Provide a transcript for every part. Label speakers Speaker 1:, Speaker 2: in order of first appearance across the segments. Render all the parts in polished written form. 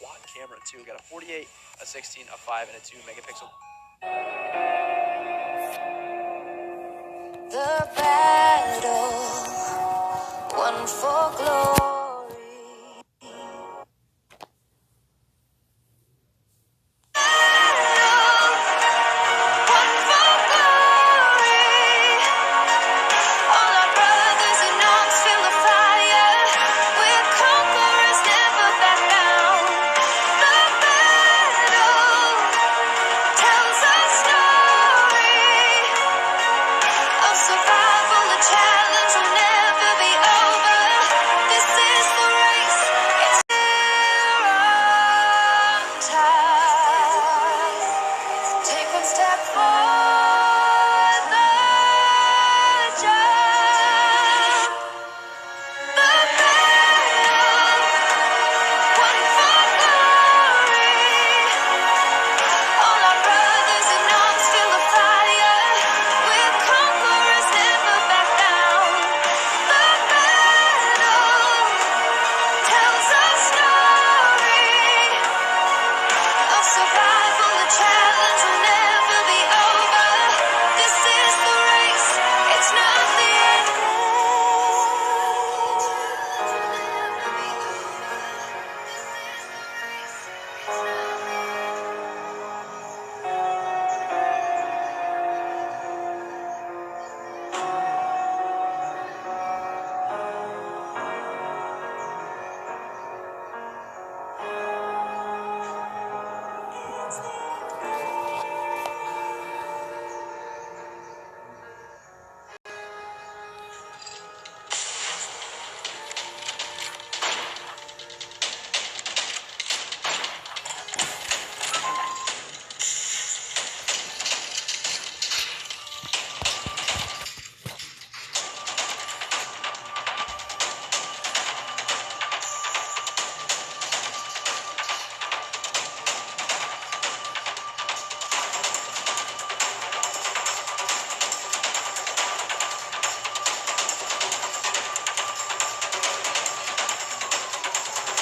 Speaker 1: Quad camera too. We got a 48, a 16, a 5, and a 2 megapixel.
Speaker 2: The battle won for glory.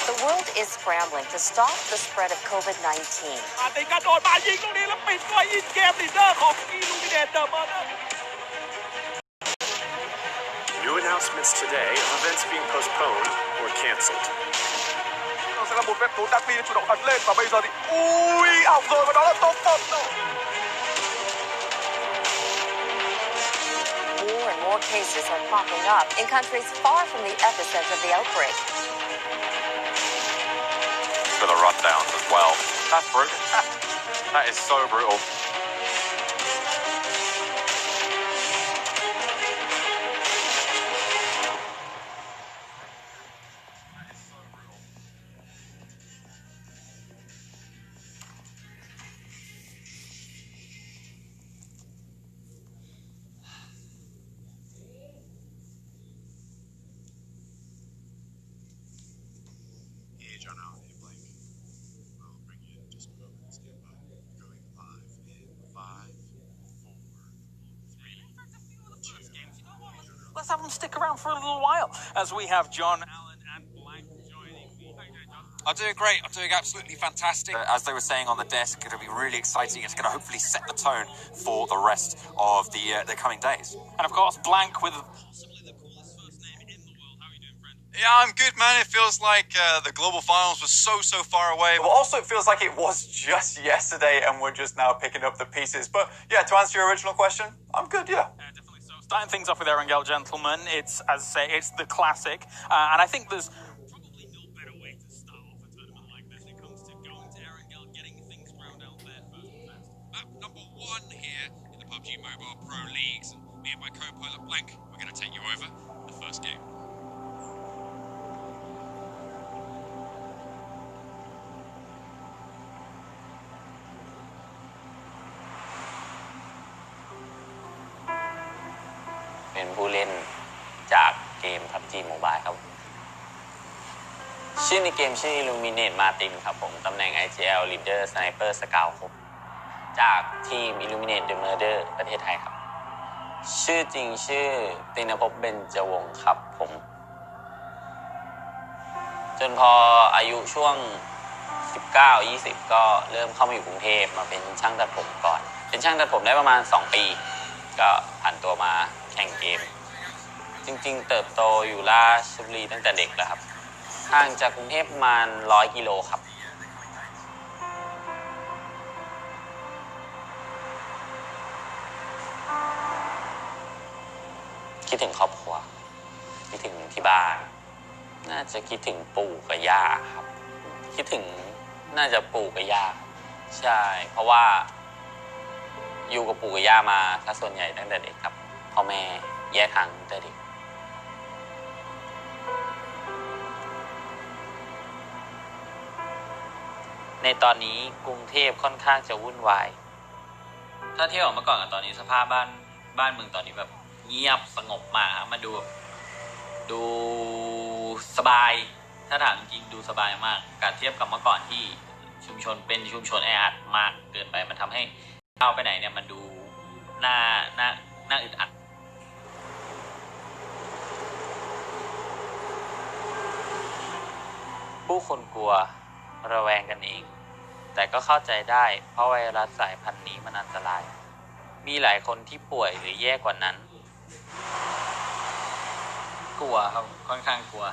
Speaker 3: The world is scrambling to stop the spread of COVID-19.
Speaker 4: New announcements today of events being postponed or canceled.
Speaker 5: Sẽ là một phép thủ đặc biệt chủ động ấn lên và bây giờ thì ảo rồi và đó là top 1.
Speaker 3: More and more cases are popping up in countries far from the epicenter of the outbreak.
Speaker 6: For the rundowns as well. That's brutal. That is so brutal.
Speaker 7: let's have them stick around for a little while as we have John, Alan, and Blank joining me.
Speaker 6: I'm doing great. I'm doing absolutely fantastic. As they were saying on the desk, it's going to be really exciting. It's going to hopefully set the tone for the rest of the coming days.
Speaker 7: And of course, Blank with possibly the coolest first name in the world. How are you doing, friend?
Speaker 8: Yeah, I'm good, man. It feels like the global finals was so far away.
Speaker 9: Well, also it feels like it was just yesterday and we're just now picking up the pieces. But yeah, to answer your original question, I'm good, yeah.
Speaker 7: Definitely so. Starting things off with Erangel, gentlemen. It's, as I say, it's the classic. And I think there's probably no better way to start off a tournament like this when it comes to going to Erangel, getting things ground out there first and best.
Speaker 8: Map number 1 here in the PUBG Mobile Pro Leagues. And me and my co-pilot Blank, we're going to take you over the first game.
Speaker 10: เป็นผู้เล่นจากเกม PUBG Mobile ครับชื่อในเกมชื่อ Illuminate Martin ครับผมตำแหน่ง IGL Leader Sniper Scout ครับจากทีม Illuminate the Murder ประเทศไทยครับชื่อจริงชื่อตินภพเบญจวงศ์ครับผมจนพออายุช่วง 19-20 ก็เริ่มเข้ามาอยู่กรุงเทพมาเป็นช่างตัดผมก่อนเป็นช่างตัดผมได้ประมาณ2 ปีก็ผ่านตัวมาแข่งเกมจริงๆเติบโตอยู่ราชบุรีตั้งแต่เด็กแล้วครับห่างจากกรุงเทพประมาณ100 กิโลครับคิดถึงครอบครัวคิดถึงที่บ้านน่าจะคิดถึงปู่กับย่าครับคิดถึงน่าจะปู่กับย่าใช่เพราะว่าอยู่กับปู่กับย่ามาถ้าส่วนใหญ่ตั้งแต่เด็กครับพ่อแม่แยกทางตั้งแต่เด็กในตอนนี้กรุงเทพค่อนข้างจะวุ่นวายถ้าเทียบกับเมื่อก่อนกับตอนนี้สภาพบ้านเมืองตอนนี้แบบเงียบสงบมากครับมาดูสบายถ้าถามจริงดูสบายมากการเทียบกับเมื่อก่อนที่ชุมชนเป็นชุมชนแออัดมากเกินไปมันทำให้เข้าไปไหนเนี่ยมันดูน่าอึดอัดผู้คนกลัวระแวงกันเองแต่ก็เข้าใจได้เพราะไวรัสสายพันธุ์นี้มันอันตรายมีหลายคนที่ป่วยหรือแย่กว่านั้นกลัวครับค่อนข้างกลัว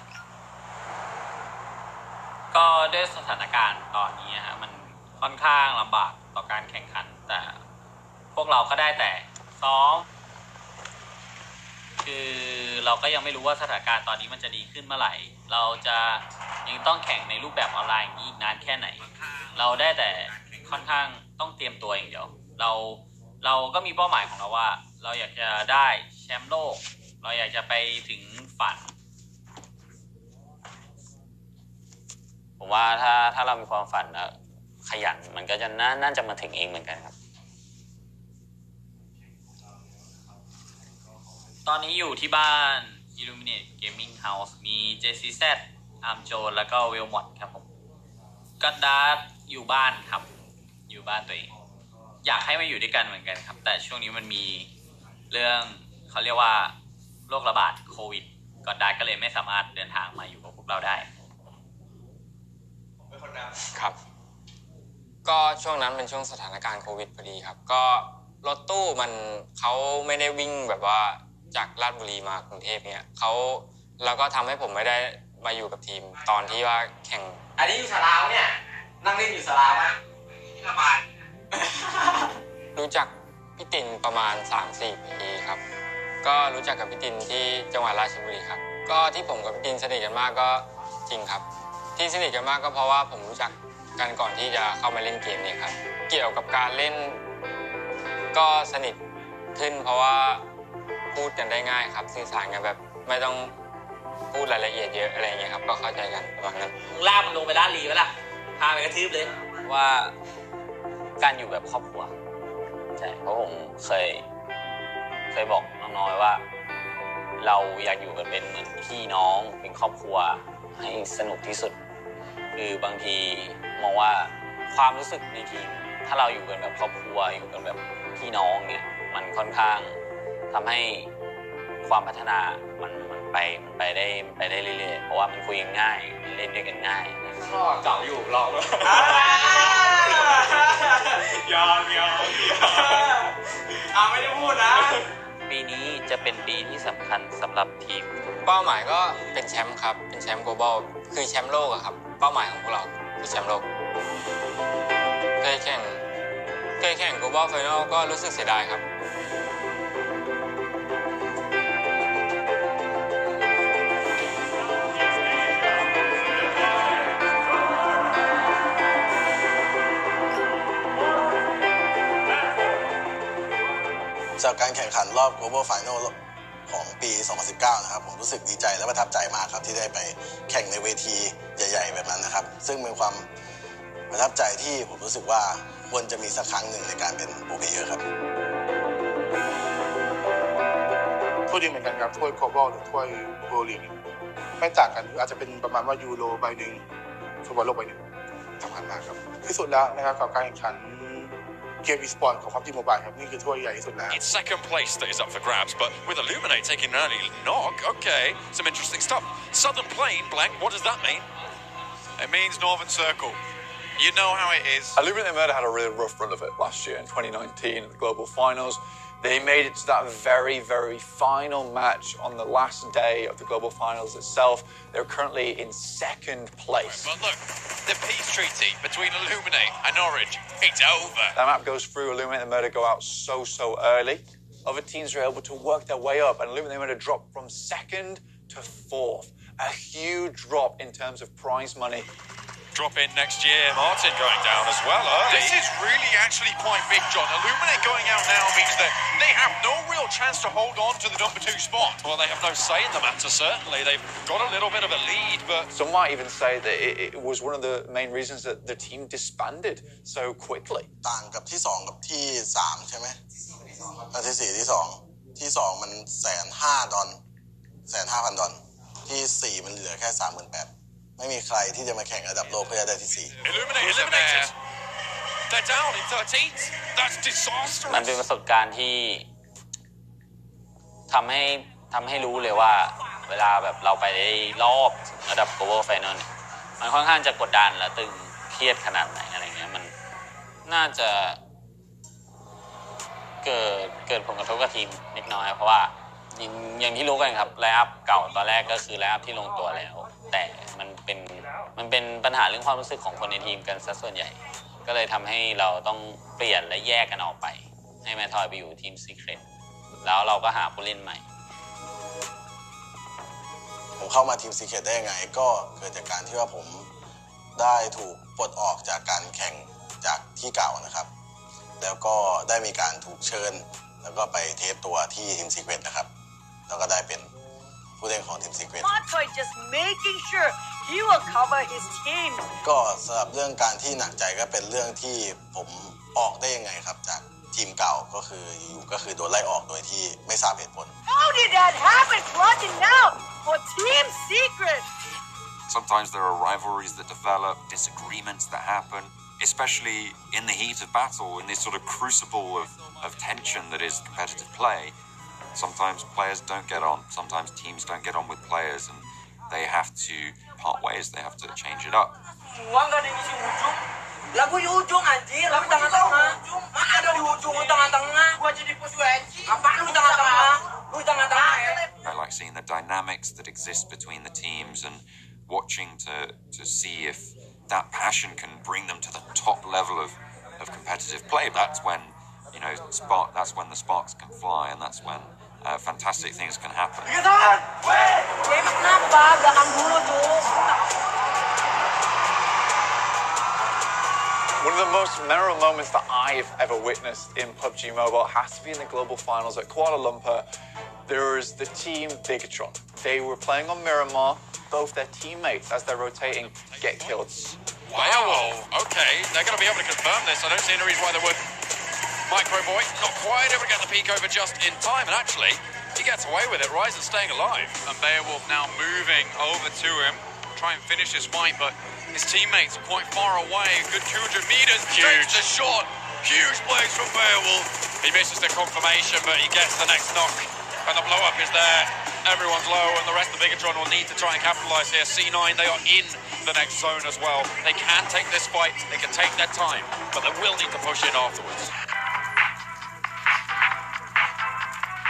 Speaker 10: ก็ด้วยสถานการณ์ตอนนี้ฮะมันค่อนข้างลำบากต่อการแข่งขันแต่พวกเราก็ได้แต่ซ้อมคือเราก็ยังไม่รู้ว่าสถานการณ์ตอนนี้มันจะดีขึ้นเมื่อไหร่เราจะยังต้องแข่งในรูปแบบออนไลน์อย่างนี้อีกนานแค่ไหนเราได้แต่ค่อนข้างต้องเตรียมตัวอย่างเดียวเราก็มีเป้าหมายของเราว่าเราอยากจะได้แชมป์โลกเราอยากจะไปถึงฝันผมว่าถ้าเรามีความฝันแล้วขยันมันก็จะน่าจะมาถึงเองเหมือนกันครับตอนนี้อยู่ที่บ้าน Illuminate Gaming House มี JCZ อาร์มโจนแล้วก็เวลมอดครับผมกัดดาร์อยู่บ้านครับอยู่บ้านตัวเองอยากให้มาอยู่ด้วยกันเหมือนกันครับแต่ช่วงนี้มันมีเรื่องเขาเรียกว่าโรคระบาดโควิดกัดดาร์ก็เลยไม่สามารถเดินทางมาอยู่กับพวกเราได้
Speaker 11: ครับก็ช่วงนั้นเป็นช่วงสถานการณ์โควิดพอดีครับก็รถตู้เขาไม่ได้วิ่งแบบว่าจากราชบุรีมากรุงเทพเนี่ยแล้วก็ทำให้ผมไม่ได้มาอยู่กับทีมตอนที่ว่าแข่ง
Speaker 10: อันนี้อยู่สาราวเนี่ยนั่งเล่นอยู่สาราวไหมระบาด
Speaker 11: รู้จักพี่ตินประมาณ 3-4 ปีครับก็รู้จักกับพี่ตินที่จังหวัดราชบุรีครับก็ที่ผมกับพี่ตินสนิทกันมากก็จริงครับที่สนิทกันมากก็เพราะว่าผมรู้จักกันก่อนที่จะเข้ามาเล่นเกมนี้ครับเกี่ยวกับการเล่นก็สนิทขึ้นเพราะว่าพูดกันได้ง่ายครับสื่อสารกันแบบไม่ต้องพูดรายละเอียดเยอะอะไรอย่างเงี้ยครับก็เข้าใจกันประมาณนั้น
Speaker 10: ลากมันลงไปด้านลีไว้ล่ะพาไปกระทืบเลยว่าการอยู่แบบครอบครัวใช่เพราะผมเคยบอกน้องๆว่าเราอยากอยู่กันเป็นเหมือนพี่น้องเป็นครอบครัวให้สนุกที่สุดคือบางทีมองว่าความรู้สึกในทีมถ้าเราอยู่กันแบบครอบครัวอยู่กันแบบพี่น้องเนี่ยมันค่อนข้างทำให้ ความพัฒนามันไปได้เรื่อยๆเพราะว่ามันคุยกันง่ายเล่นด้วยกันง่ายเก่าอยู่ลองเลย
Speaker 7: ยอมไม่ได้พูดนะ
Speaker 10: ปีนี้จะเป็นปีที่สำคัญสำหรับทีม
Speaker 11: เป้าหมายก็เป็นแชมป์ครับเป็นแชมป์ global คือแชมป์โลกอะครับเป้าหมายของพวกเราคือแชมป์โลกเคยแข่ง global final ก็รู้สึกเสียดายครับ
Speaker 12: จากการแข่งขันรอบ global final ของปี 2019 นะครับผมรู้สึกดีใจและประทับใจมากครับที่ได้ไปแข่งในเวทีใหญ่ๆแบบนั้นนะครับซึ่งเป็นความประทับใจที่ผมรู้สึกว่าควรจะมีสักครั้งหนึ่งในการเป็นโปรเพลเยอร์ครับ
Speaker 5: ถ้วยดีเหมือนกันครับถ้วย global หรือถ้วย world league ไม่ต่างกันอาจจะเป็นประมาณว่ายูโรใบหนึ่งฟุตบอลโลกใบหนึ่งสำคัญมากครับที่สุดแล้วนะครับกับการแข่งขันเกม e-sport ของ PUBG Mobile ครับนี่คือถ้วยใหญ่ที่สุดแล้ว
Speaker 8: It's second place that is up for grabs, but with Illuminate taking an early knock, okay, some interesting stuff. Southern Plain, blank, what does that mean?
Speaker 13: It means Northern Circle. You know how it is. Illuminate Murder had a really rough run of it last year in 2019 at the Global Finals. They made it to that very, very final match on the last day of the Global Finals itself. They're currently in second place.
Speaker 8: But look, the peace treaty between Illuminate and Orange, it's over.
Speaker 13: That map goes through, Illuminate and Murder go out so early. Other teams are able to work their way up, and Illuminate and Murder drop from second to fourth. A huge drop in terms of prize money.
Speaker 8: Drop in next year, Martin going down as well early.
Speaker 13: This is really actually quite big, John. Illuminate going out now means that they have no real chance to hold on to the number 2 spot.
Speaker 8: Well, they have no say in the matter, certainly. They've got a little bit of a lead, but...
Speaker 13: Some might even say that it was one of the main reasons that the team disbanded so quickly.
Speaker 12: ต่างกับที่2กับที่3ใช่ไหมที่4ที่2ที่2มัน$150,000 ที่4มันเหลือแค่ 38,000ไม่มีใครที่จะมาแข่งระดับโลกเพื่อได้ที่4
Speaker 8: Eliminated. They're down in 13th. That's disastrous.
Speaker 10: มันเป็นประสบการณ์ที่ทำให้รู้เลยว่าเวลาแบบเราไปรอบระดับ global final เนี่ยมันค่อนข้างจะกดดันและตึงเครียดขนาดไหนอะไรเงี้ยมันน่าจะเกิดผลกระทบกับทีมนิดน้อยเพราะว่าอย่างที่รู้กันครับไลน์อัพเก่าตอนแรกก็คือไลน์อัพที่ลงตัวแล้วแต่มันเป็นปัญหาเรื่องความรู้สึกของคนในทีมกันซะส่วนใหญ่ก็เลยทำให้เราต้องเปลี่ยนและแยกกันออกไปให้แมทอยไปอยู่ทีมซีเครตแล้วเราก็หาผู้เล่นใหม่
Speaker 12: ผมเข้ามาทีมซีเครตได้ยังไงก็เกิดจากการที่ว่าผมได้ถูกปลดออกจากการแข่งจากที่เก่านะครับแล้วก็ได้มีการถูกเชิญแล้วก็ไปเทสตัวที่ทีมซีเครตนะครับแล้วก็ได้เป็นผู้เล่นของทีมซีเครต
Speaker 14: just making sure he will cover his team
Speaker 12: ก็สำหรับเรื่องการที่หนักใจก็เป็นเรื่องที่ผมออกได้ยังไงครับจากทีมเก่าก็คือโดนไล่ออกโดยที่ไม่ทราบเหตุผล
Speaker 14: How did that happen? Plotting now for Team Secret.
Speaker 6: Sometimes there are rivalries that develop, disagreements that happen, especially in the heat of battle, in this sort of crucible of tension that is competitive play. Sometimes players don't get on. Sometimes teams don't get on with players, and they have to part ways. They have to change it up.
Speaker 14: Lagu di ujung anjir, lagu tengah-tengah. Mana ada di ujung, lu tengah-tengah. Gua jadi pos anjing. Apaan lu tengah-tengah? Lu tengah-tengah.
Speaker 6: I like seeing the dynamics that exist between the teams and watching to see if that passion can bring them to the top level of competitive play. That's when, that's when the sparks can fly, and that's when fantastic things can happen.
Speaker 13: One of the most memorable moments that I've ever witnessed in PUBG Mobile has to be in the global finals at Kuala Lumpur. There was the team Bigatron. They were playing on Miramar. Both their teammates, as they're rotating, get killed.
Speaker 8: Wow, okay. They're going to be able to confirm this. I don't see any reason why they wouldn't. Microboy, not quite able to get the peek over just in time, and actually, he gets away with it. Ryzen staying alive.
Speaker 7: And Beowulf now moving over to him, try and finish this fight, but his teammates are quite far away. Good 200 meters,
Speaker 8: huge.
Speaker 7: The shot. Huge plays from Beowulf.
Speaker 8: He misses the confirmation, but he gets the next knock. And the blow-up is there. Everyone's low, and the rest of Bigatron will need to try and capitalize here. C9, they are in the next zone as well. They can take this fight. They can take their time, but they will need to push in afterwards.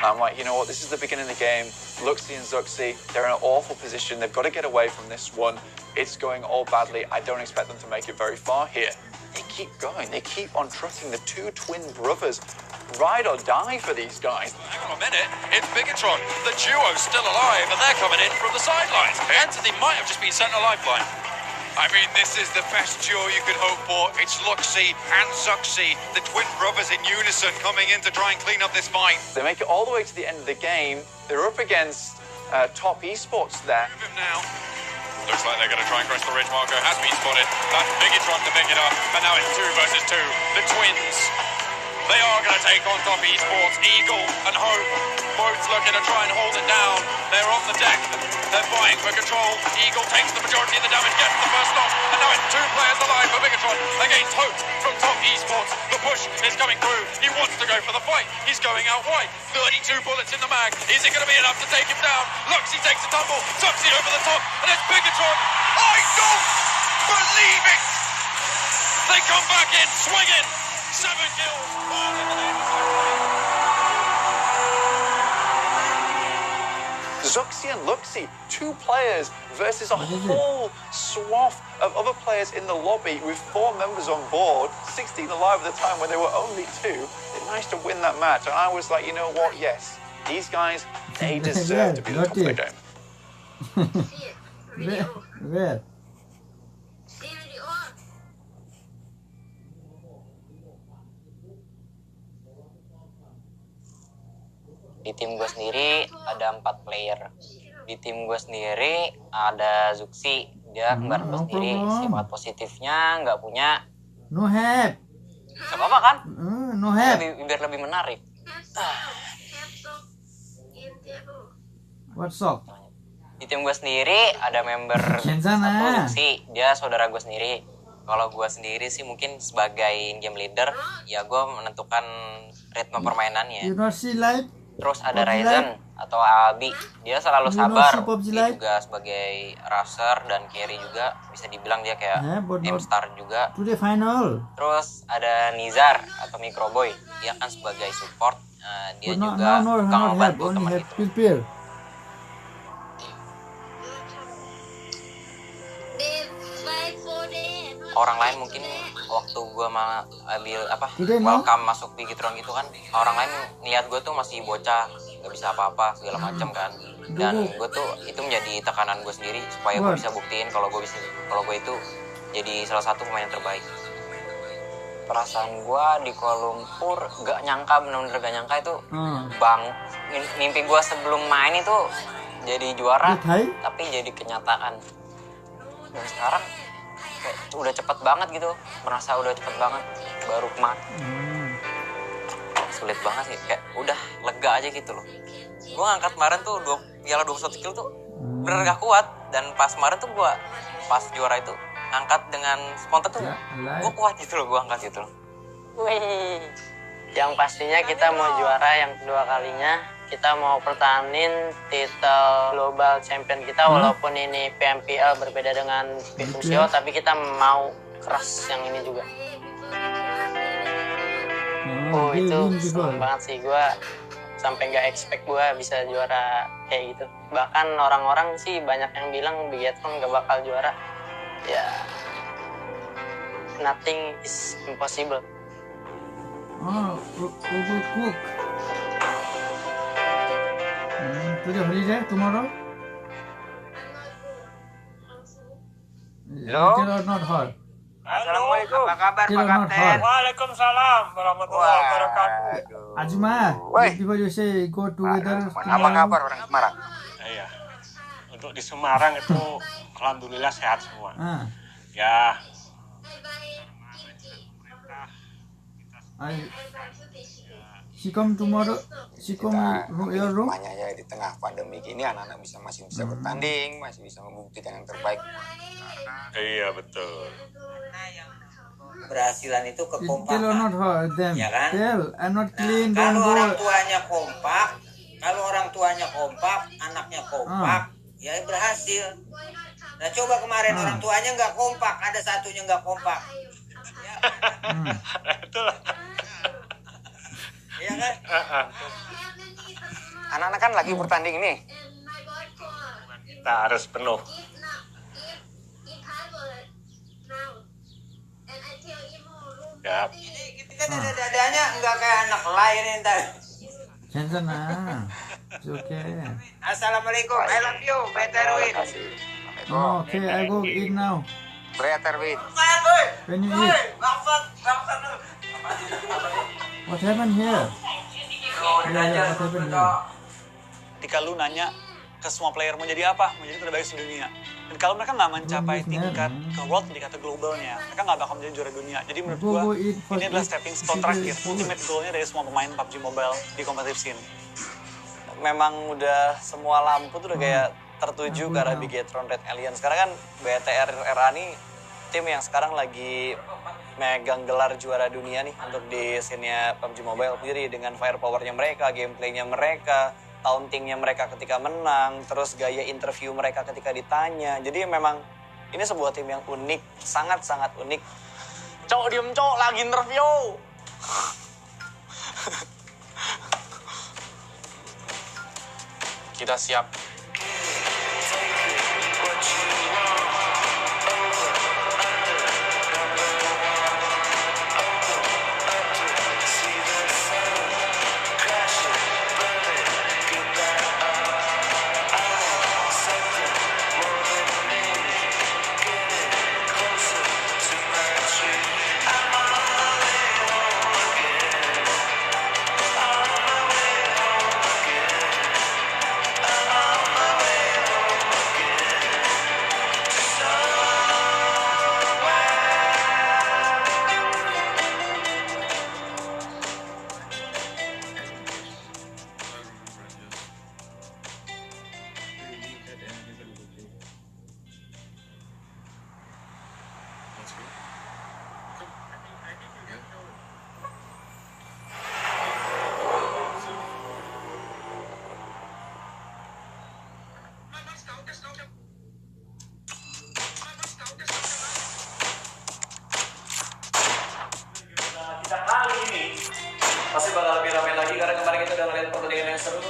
Speaker 15: I'm like, you know what, this is the beginning of the game. Luxie and Zuxi, they're in an awful position. They've got to get away from this one. It's going all badly. I don't expect them to make it very far here. They keep going. They keep on trusting the two twin brothers. Ride or die for these guys.
Speaker 8: Hang on a minute, it's Bigatron. The duo's still alive, and they're coming in from the sidelines. Entity might have just been sent a lifeline.
Speaker 13: I mean, this is the best duo you could hope for. It's Luxie and Zuxi, the twin brothers in unison, coming in to try and clean up this fight.
Speaker 15: They make it all the way to the end of the game. They're up against top esports there.
Speaker 8: Now, looks like they're going to try and cross the ridge marker. Has been spotted. That's Bigatron to pick it up, and now it's 2 versus 2. The twins. They are going to take on top esports. Eagle and Hope both looking to try and hold it down. They're on the deck. They're vying for control. Eagle takes the majority of the damage, gets the first knock, and now it's 2 players alive for Bigatron against Hope from top esports. The push is coming through. He wants to go for the fight. He's going out wide. 32 bullets in the mag. Is it going to be enough to take him down? Luxie takes a tumble. Zuxi over the top, and it's Bigatron. I don't believe it! They come back in swinging. 7 kills. All in the name of
Speaker 15: Zuxi and Luxie, 2 players versus a whole swath of other players in the lobby with 4 members on board, 16 alive at the time when there were only 2. They managed to win that match, and I was like, you know what, yes, these guys, they deserve to be the top of the game.
Speaker 16: Where?
Speaker 11: Di tim gue sendiri ada 4 player. Di tim gue sendiri ada Zuxi, dia kembar gue sendiri. Sifat positifnya nggak punya.
Speaker 16: No have.
Speaker 11: Gak apa-apa kan?
Speaker 16: No have.
Speaker 11: Biar lebih menarik.
Speaker 16: What's up?
Speaker 11: Di tim gue sendiri ada member satu Zuxi, dia saudara gue sendiri. Kalau gue sendiri sih mungkin sebagai game leader, ya gue menentukan ritme permainannya.
Speaker 16: You not see live?
Speaker 11: Terus ada Ryzen atau Abi, dia selalu sabar. Dia juga sebagai rusher dan carry juga, bisa dibilang dia kayak M-star juga.
Speaker 16: To the final.
Speaker 11: Terus ada Nizar atau Microboy, dia kan sebagai support. Dia juga tukang membantu teman gitu. Orang lain mungkin waktu gue ambil welcome masuk Bigatron gitu kan, orang lain lihat gue tuh masih bocah, nggak bisa apa-apa segala macam kan, dan gue tuh itu menjadi tekanan gue sendiri supaya gue bisa buktiin kalau gue itu jadi salah satu pemain yang terbaik. Perasaan gue di Kuala Lumpur gak nyangka, benar-benar gak nyangka itu mimpi gue sebelum main itu jadi juara, tapi jadi kenyataan. Dan sekarang kayak udah cepet banget gitu, merasa udah cepet banget baru kemarin. Sulit banget sih, kayak udah lega aja gitu loh. Gue ngangkat kemarin tuh piala 21 kilo tuh bener gak kuat, dan pas kemarin tuh gue pas juara itu angkat dengan spontan tuh gue kuat gitu loh, gue angkat gitu loh.
Speaker 17: Wih, yang pastinya kita mau juara yang kedua kalinya. Kita mau pertahanin titel global champion kita, walaupun ini PMPL berbeda dengan PMCO, tapi kita mau keras yang ini juga. Itu seneng banget sih, gue sampai nggak expect gue bisa juara kayak gitu. Bahkan orang-orang sih banyak yang bilang Bigatron nggak bakal juara. Ya, nothing is impossible.
Speaker 16: Cook. Today holiday tomorrow?
Speaker 18: Hello?
Speaker 16: Still or not hot?
Speaker 18: Assalamualaikum. Apa kabar Pak Kapten?
Speaker 14: Waalaikumsalam warahmatullahi wabarakatuh.
Speaker 16: Ajma, before you say go together.
Speaker 18: Apa kabar orang Semarang?
Speaker 14: Iya. Untuk di Semarang itu alhamdulillah sehat semua. Ya.
Speaker 16: She come tomorrow. She come your room.
Speaker 18: Hanya ya di tengah pandemi gini anak-anak masih bisa bertanding, masih bisa membuktikan yang terbaik.
Speaker 14: Iya betul.
Speaker 19: Keberhasilan itu kekompakan.
Speaker 16: Tell or not her them.
Speaker 19: Ya kan?
Speaker 16: Tell, I'm not clean.
Speaker 19: Kalau
Speaker 16: don't
Speaker 19: orang
Speaker 16: go.
Speaker 19: tuanya kompak,
Speaker 14: Kalau orang tuanya kompak, anaknya kompak, ya berhasil. Nah coba kemarin orang tuanya nggak kompak, ada satunya nggak kompak. Ya,
Speaker 15: Itulah.
Speaker 14: iya kan?
Speaker 18: Anak-anak kan lagi bertanding nih.
Speaker 15: Kita harus penuh. Ya.
Speaker 14: Ini kita dada-dadanya nggak kayak anak lain entar.
Speaker 16: Jangan nah. Oke.
Speaker 14: Assalamualaikum, I love you, better win.
Speaker 16: Okay, I go eat now.
Speaker 18: Better win.
Speaker 16: When you eat. What happened here? Yeah, what happened here?
Speaker 15: Ketika lu nanya ke semua player mau jadi apa, mau jadi terbaik sedunia. Dan kalau mereka nggak mencapai tingkat ke world, tingkat ke globalnya, mereka nggak bakal menjadi juara dunia. Jadi menurut gua, ini adalah stepping stone terakhir, ultimate goalnya dari semua pemain PUBG Mobile di competitive scene.
Speaker 19: Memang udah semua lampu tuh udah kayak tertuju ke arah Bigetron Red Alien. Sekarang kan BTR RA nih tim yang sekarang lagi megang gelar juara dunia nih untuk di scene-nya PUBG Mobile sendiri dengan firepower-nya mereka, gameplaynya mereka, tauntingnya mereka ketika menang, terus gaya interview mereka ketika ditanya. Jadi memang ini sebuah tim yang unik, sangat-sangat unik. Cok, diem cok, lagi interview.
Speaker 11: Kita siap.
Speaker 19: Kita kali ini pasti bakal lebih ramai lagi karena kemarin kita udah ngeliat pertandingan yang seru.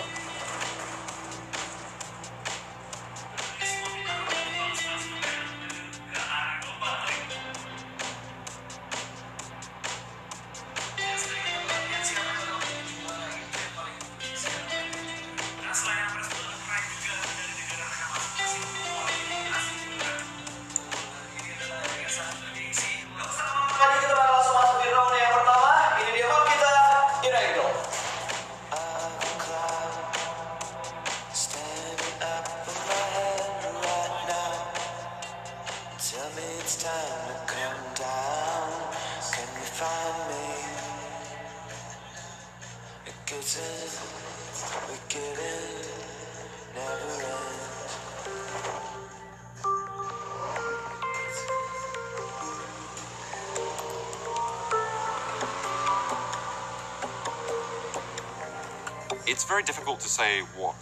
Speaker 6: It's very difficult to say what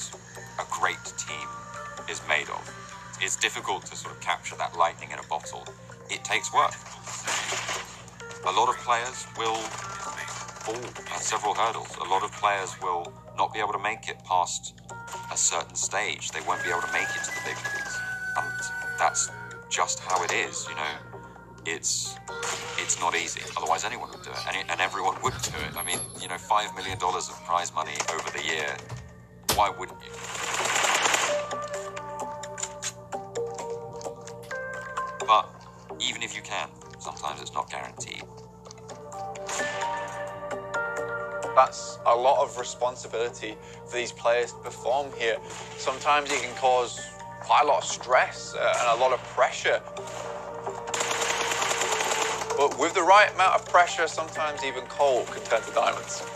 Speaker 6: a great team is made of. It's difficult to sort of capture that lightning in a bottle. It takes work. A lot of players will fall at several hurdles. A lot of players will not be able to make it past a certain stage. They won't be able to make it to the big leagues. And that's just how it is, you know. It's not easy. Otherwise, anyone would do it, and everyone would do it. I mean, you know, $5 million of prize money over the year. Why wouldn't you? But even if you can, sometimes it's not guaranteed.
Speaker 15: That's a lot of responsibility for these players to perform here. Sometimes it can cause quite a lot of stress and a lot of pressure. But with the right amount of pressure, sometimes even coal can turn to diamonds.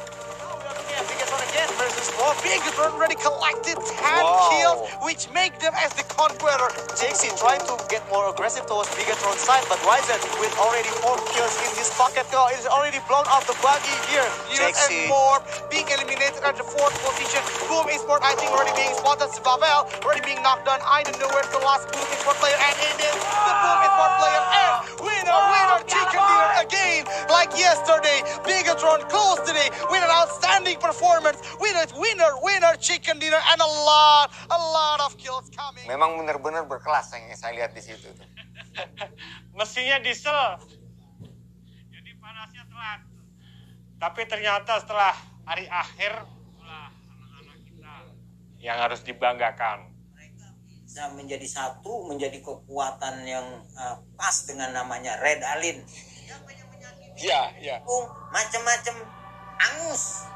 Speaker 19: Bigetron again versus Bob.
Speaker 20: But Bigatron already collected 10 kills, which make them as the conqueror.
Speaker 19: JC trying to get more aggressive towards Bigatron's side, but Ryzen with already 4 kills in his pocket. It is already blown off the buggy here.
Speaker 20: And more being eliminated at the 4th position. Boom Esport, I think, already being spotted. Bavel already being knocked down. I don't know where's the last Boom Esport player, and it is the Boom Esport player. And winner, chicken dinner again, like yesterday. Bigatron close today with an outstanding performance. Winner, chicken dinner, and a lot of kills coming.
Speaker 18: Memang benar-benar berkelas yang saya lihat di situ tuh.
Speaker 21: Mestinya diesel. Jadi panasnya telat. Tapi ternyata setelah hari akhir, itulah anak-anak kita yang harus dibanggakan.
Speaker 14: Bisa menjadi satu, menjadi kekuatan yang pas dengan namanya Red Alin.
Speaker 18: Iya.
Speaker 14: Macam-macam angus.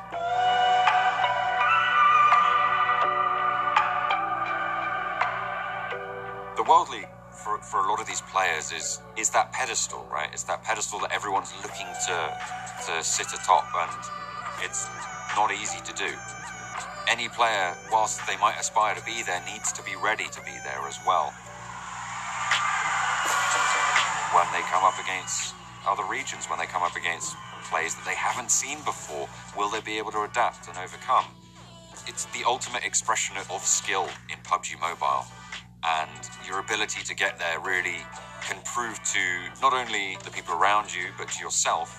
Speaker 6: The World League for a lot of these players is that pedestal, right? It's that pedestal that everyone's looking to sit atop, and it's not easy to do. Any player, whilst they might aspire to be there, needs to be ready to be there as well when they come up against other regions, when they come up against players that they haven't seen before. Will they be able to adapt and overcome? It's the ultimate expression of skill in PUBG Mobile, and your ability to get there really can prove to not only the people around you, but to yourself,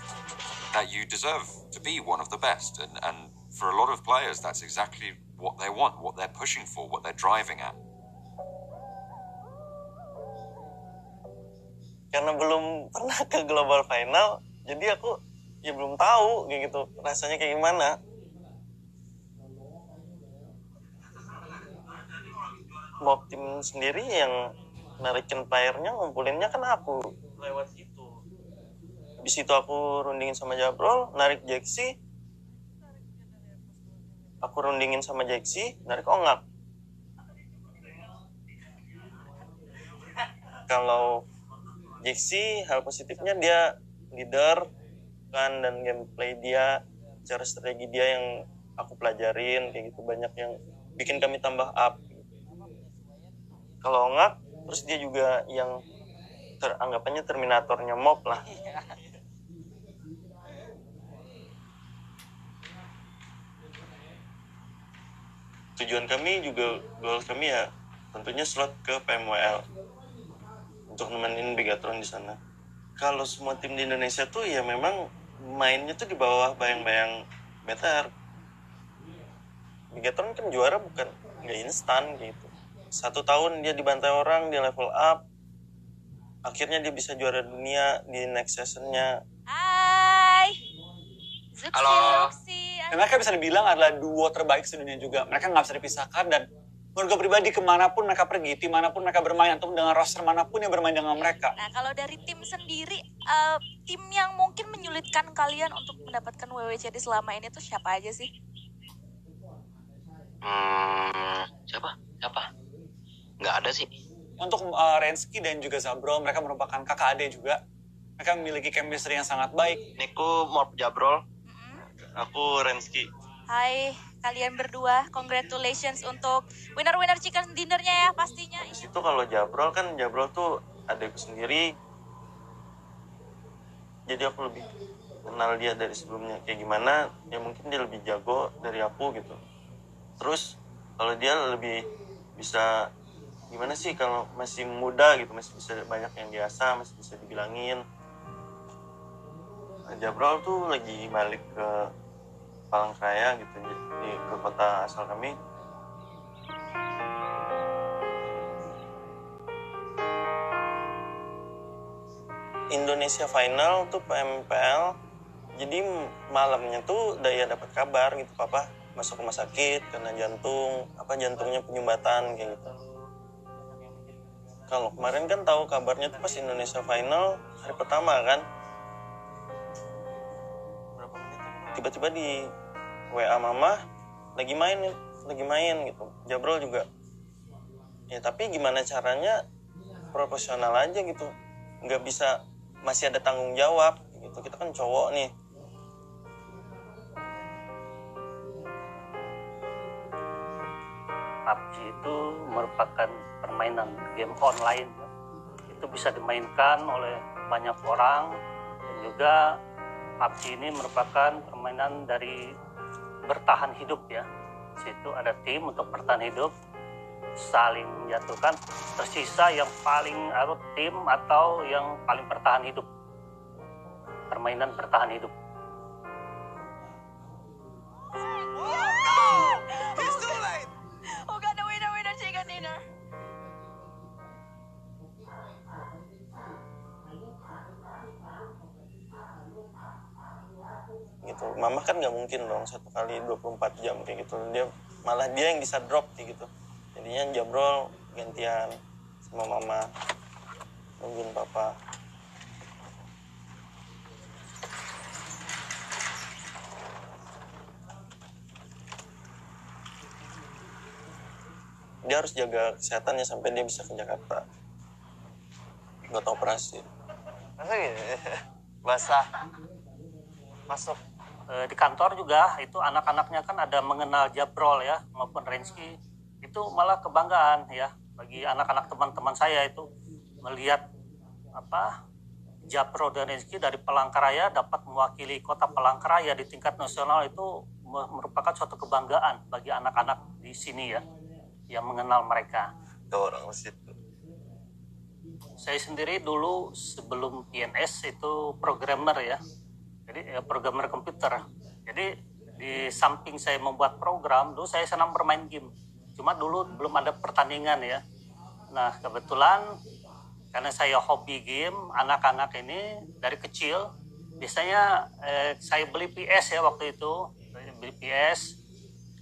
Speaker 6: that you deserve to be one of the best. And for a lot of players, that's exactly what they want, what they're pushing for, what they're driving at.
Speaker 19: Karena belum pernah ke global final, jadi aku ya belum tahu kayak gitu rasanya kayak gimana. Mob tim sendiri yang narikin playernya, ngumpulinnya kan aku lewat situ. Habis itu aku rundingin sama Jabrol, narik Jeksi. Aku rundingin sama Jeksi, narik Ongak. Kalau Jeksi, hal positifnya dia leader kan, dan gameplay dia, cara strategi dia yang aku pelajarin kayak gitu, banyak yang bikin kami tambah up. Kalau Ongak, terus dia juga yang anggapannya terminatornya mob lah. Tujuan kami juga, goal kami ya tentunya slot ke PMWL untuk nemenin Bigatron di sana. Kalau semua tim di Indonesia tuh ya memang mainnya tuh di bawah bayang-bayang BTR. Bigatron kan juara bukan nggak instan gitu. 1 tahun dia dibantai orang, dia level up, akhirnya dia bisa juara dunia di next seasonnya.
Speaker 22: Hai.
Speaker 19: Halo. Dan mereka bisa dibilang adalah duo terbaik sedunia juga. Mereka nggak bisa dipisahkan, dan menurut gue pribadi kemanapun mereka pergi, dimanapun mereka bermain, atau dengan roster manapun yang bermain dengan mereka.
Speaker 22: Nah, kalau dari tim sendiri, tim yang mungkin menyulitkan kalian untuk mendapatkan WWCD selama ini tuh siapa aja sih?
Speaker 17: Siapa? Nggak ada sih.
Speaker 19: Untuk Rensky dan juga Zabro, mereka merupakan kakak adik juga. Mereka memiliki chemistry yang sangat baik.
Speaker 17: Niku Morp Jabrol. Aku Rensky.
Speaker 22: Hai, kalian berdua, congratulations untuk winner chicken dinnernya ya pastinya.
Speaker 19: Itu kalau Jabrol tuh adikku sendiri. Jadi aku lebih kenal dia dari sebelumnya. Kayak gimana, ya mungkin dia lebih jago dari aku gitu. Terus kalau dia lebih bisa, gimana sih kalau masih muda gitu, masih bisa banyak yang biasa, masih bisa dibilangin. Jabrol tuh lagi balik ke Palangkaraya gitu, ke kota asal kami. Indonesia final tuh PMPL, jadi malamnya tuh Daya dapat kabar gitu, papa masuk rumah sakit karena jantungnya penyumbatan kayak gitu. Kalau kemarin kan tahu kabarnya tuh pas Indonesia final hari pertama kan, tiba-tiba di WA mama lagi main gitu. Jabrol juga ya, tapi gimana caranya proporsional aja gitu, nggak bisa, masih ada tanggung jawab gitu, kita kan cowok nih.
Speaker 1: PUBG itu merupakan permainan game online. Itu bisa dimainkan oleh banyak orang, dan juga PUBG ini merupakan permainan dari bertahan hidup ya. Di situ ada tim untuk bertahan hidup, saling menjatuhkan, tersisa yang paling tim atau yang paling bertahan hidup. Permainan bertahan hidup.
Speaker 22: It's too late. Oh God, the winner chicken dinner.
Speaker 2: Gitu. Mama kan nggak mungkin dong 1 kali 24 jam kayak gitu. Malah dia yang bisa drop kayak gitu. Jadinya Jabrol gantian sama mama nungguin papa. Dia harus jaga kesehatannya sampai dia bisa ke Jakarta buat operasi.
Speaker 19: Masa gitu? Basah. Masuk.
Speaker 1: Di kantor juga itu anak-anaknya kan ada mengenal Jabrol ya maupun Rensky. Itu malah kebanggaan ya bagi anak-anak teman-teman saya itu melihat Jabrol dan Rensky dari Palangkaraya dapat mewakili kota Palangkaraya di tingkat nasional. Itu merupakan suatu kebanggaan bagi anak-anak di sini ya yang mengenal mereka.
Speaker 2: Orang situ.
Speaker 1: Saya sendiri dulu sebelum PNS itu programmer ya. Jadi programmer komputer. Jadi di samping saya membuat program, dulu saya senang bermain game. Cuma dulu belum ada pertandingan ya. Nah kebetulan karena saya hobi game, anak-anak ini dari kecil biasanya saya beli PS ya waktu itu. Beli PS,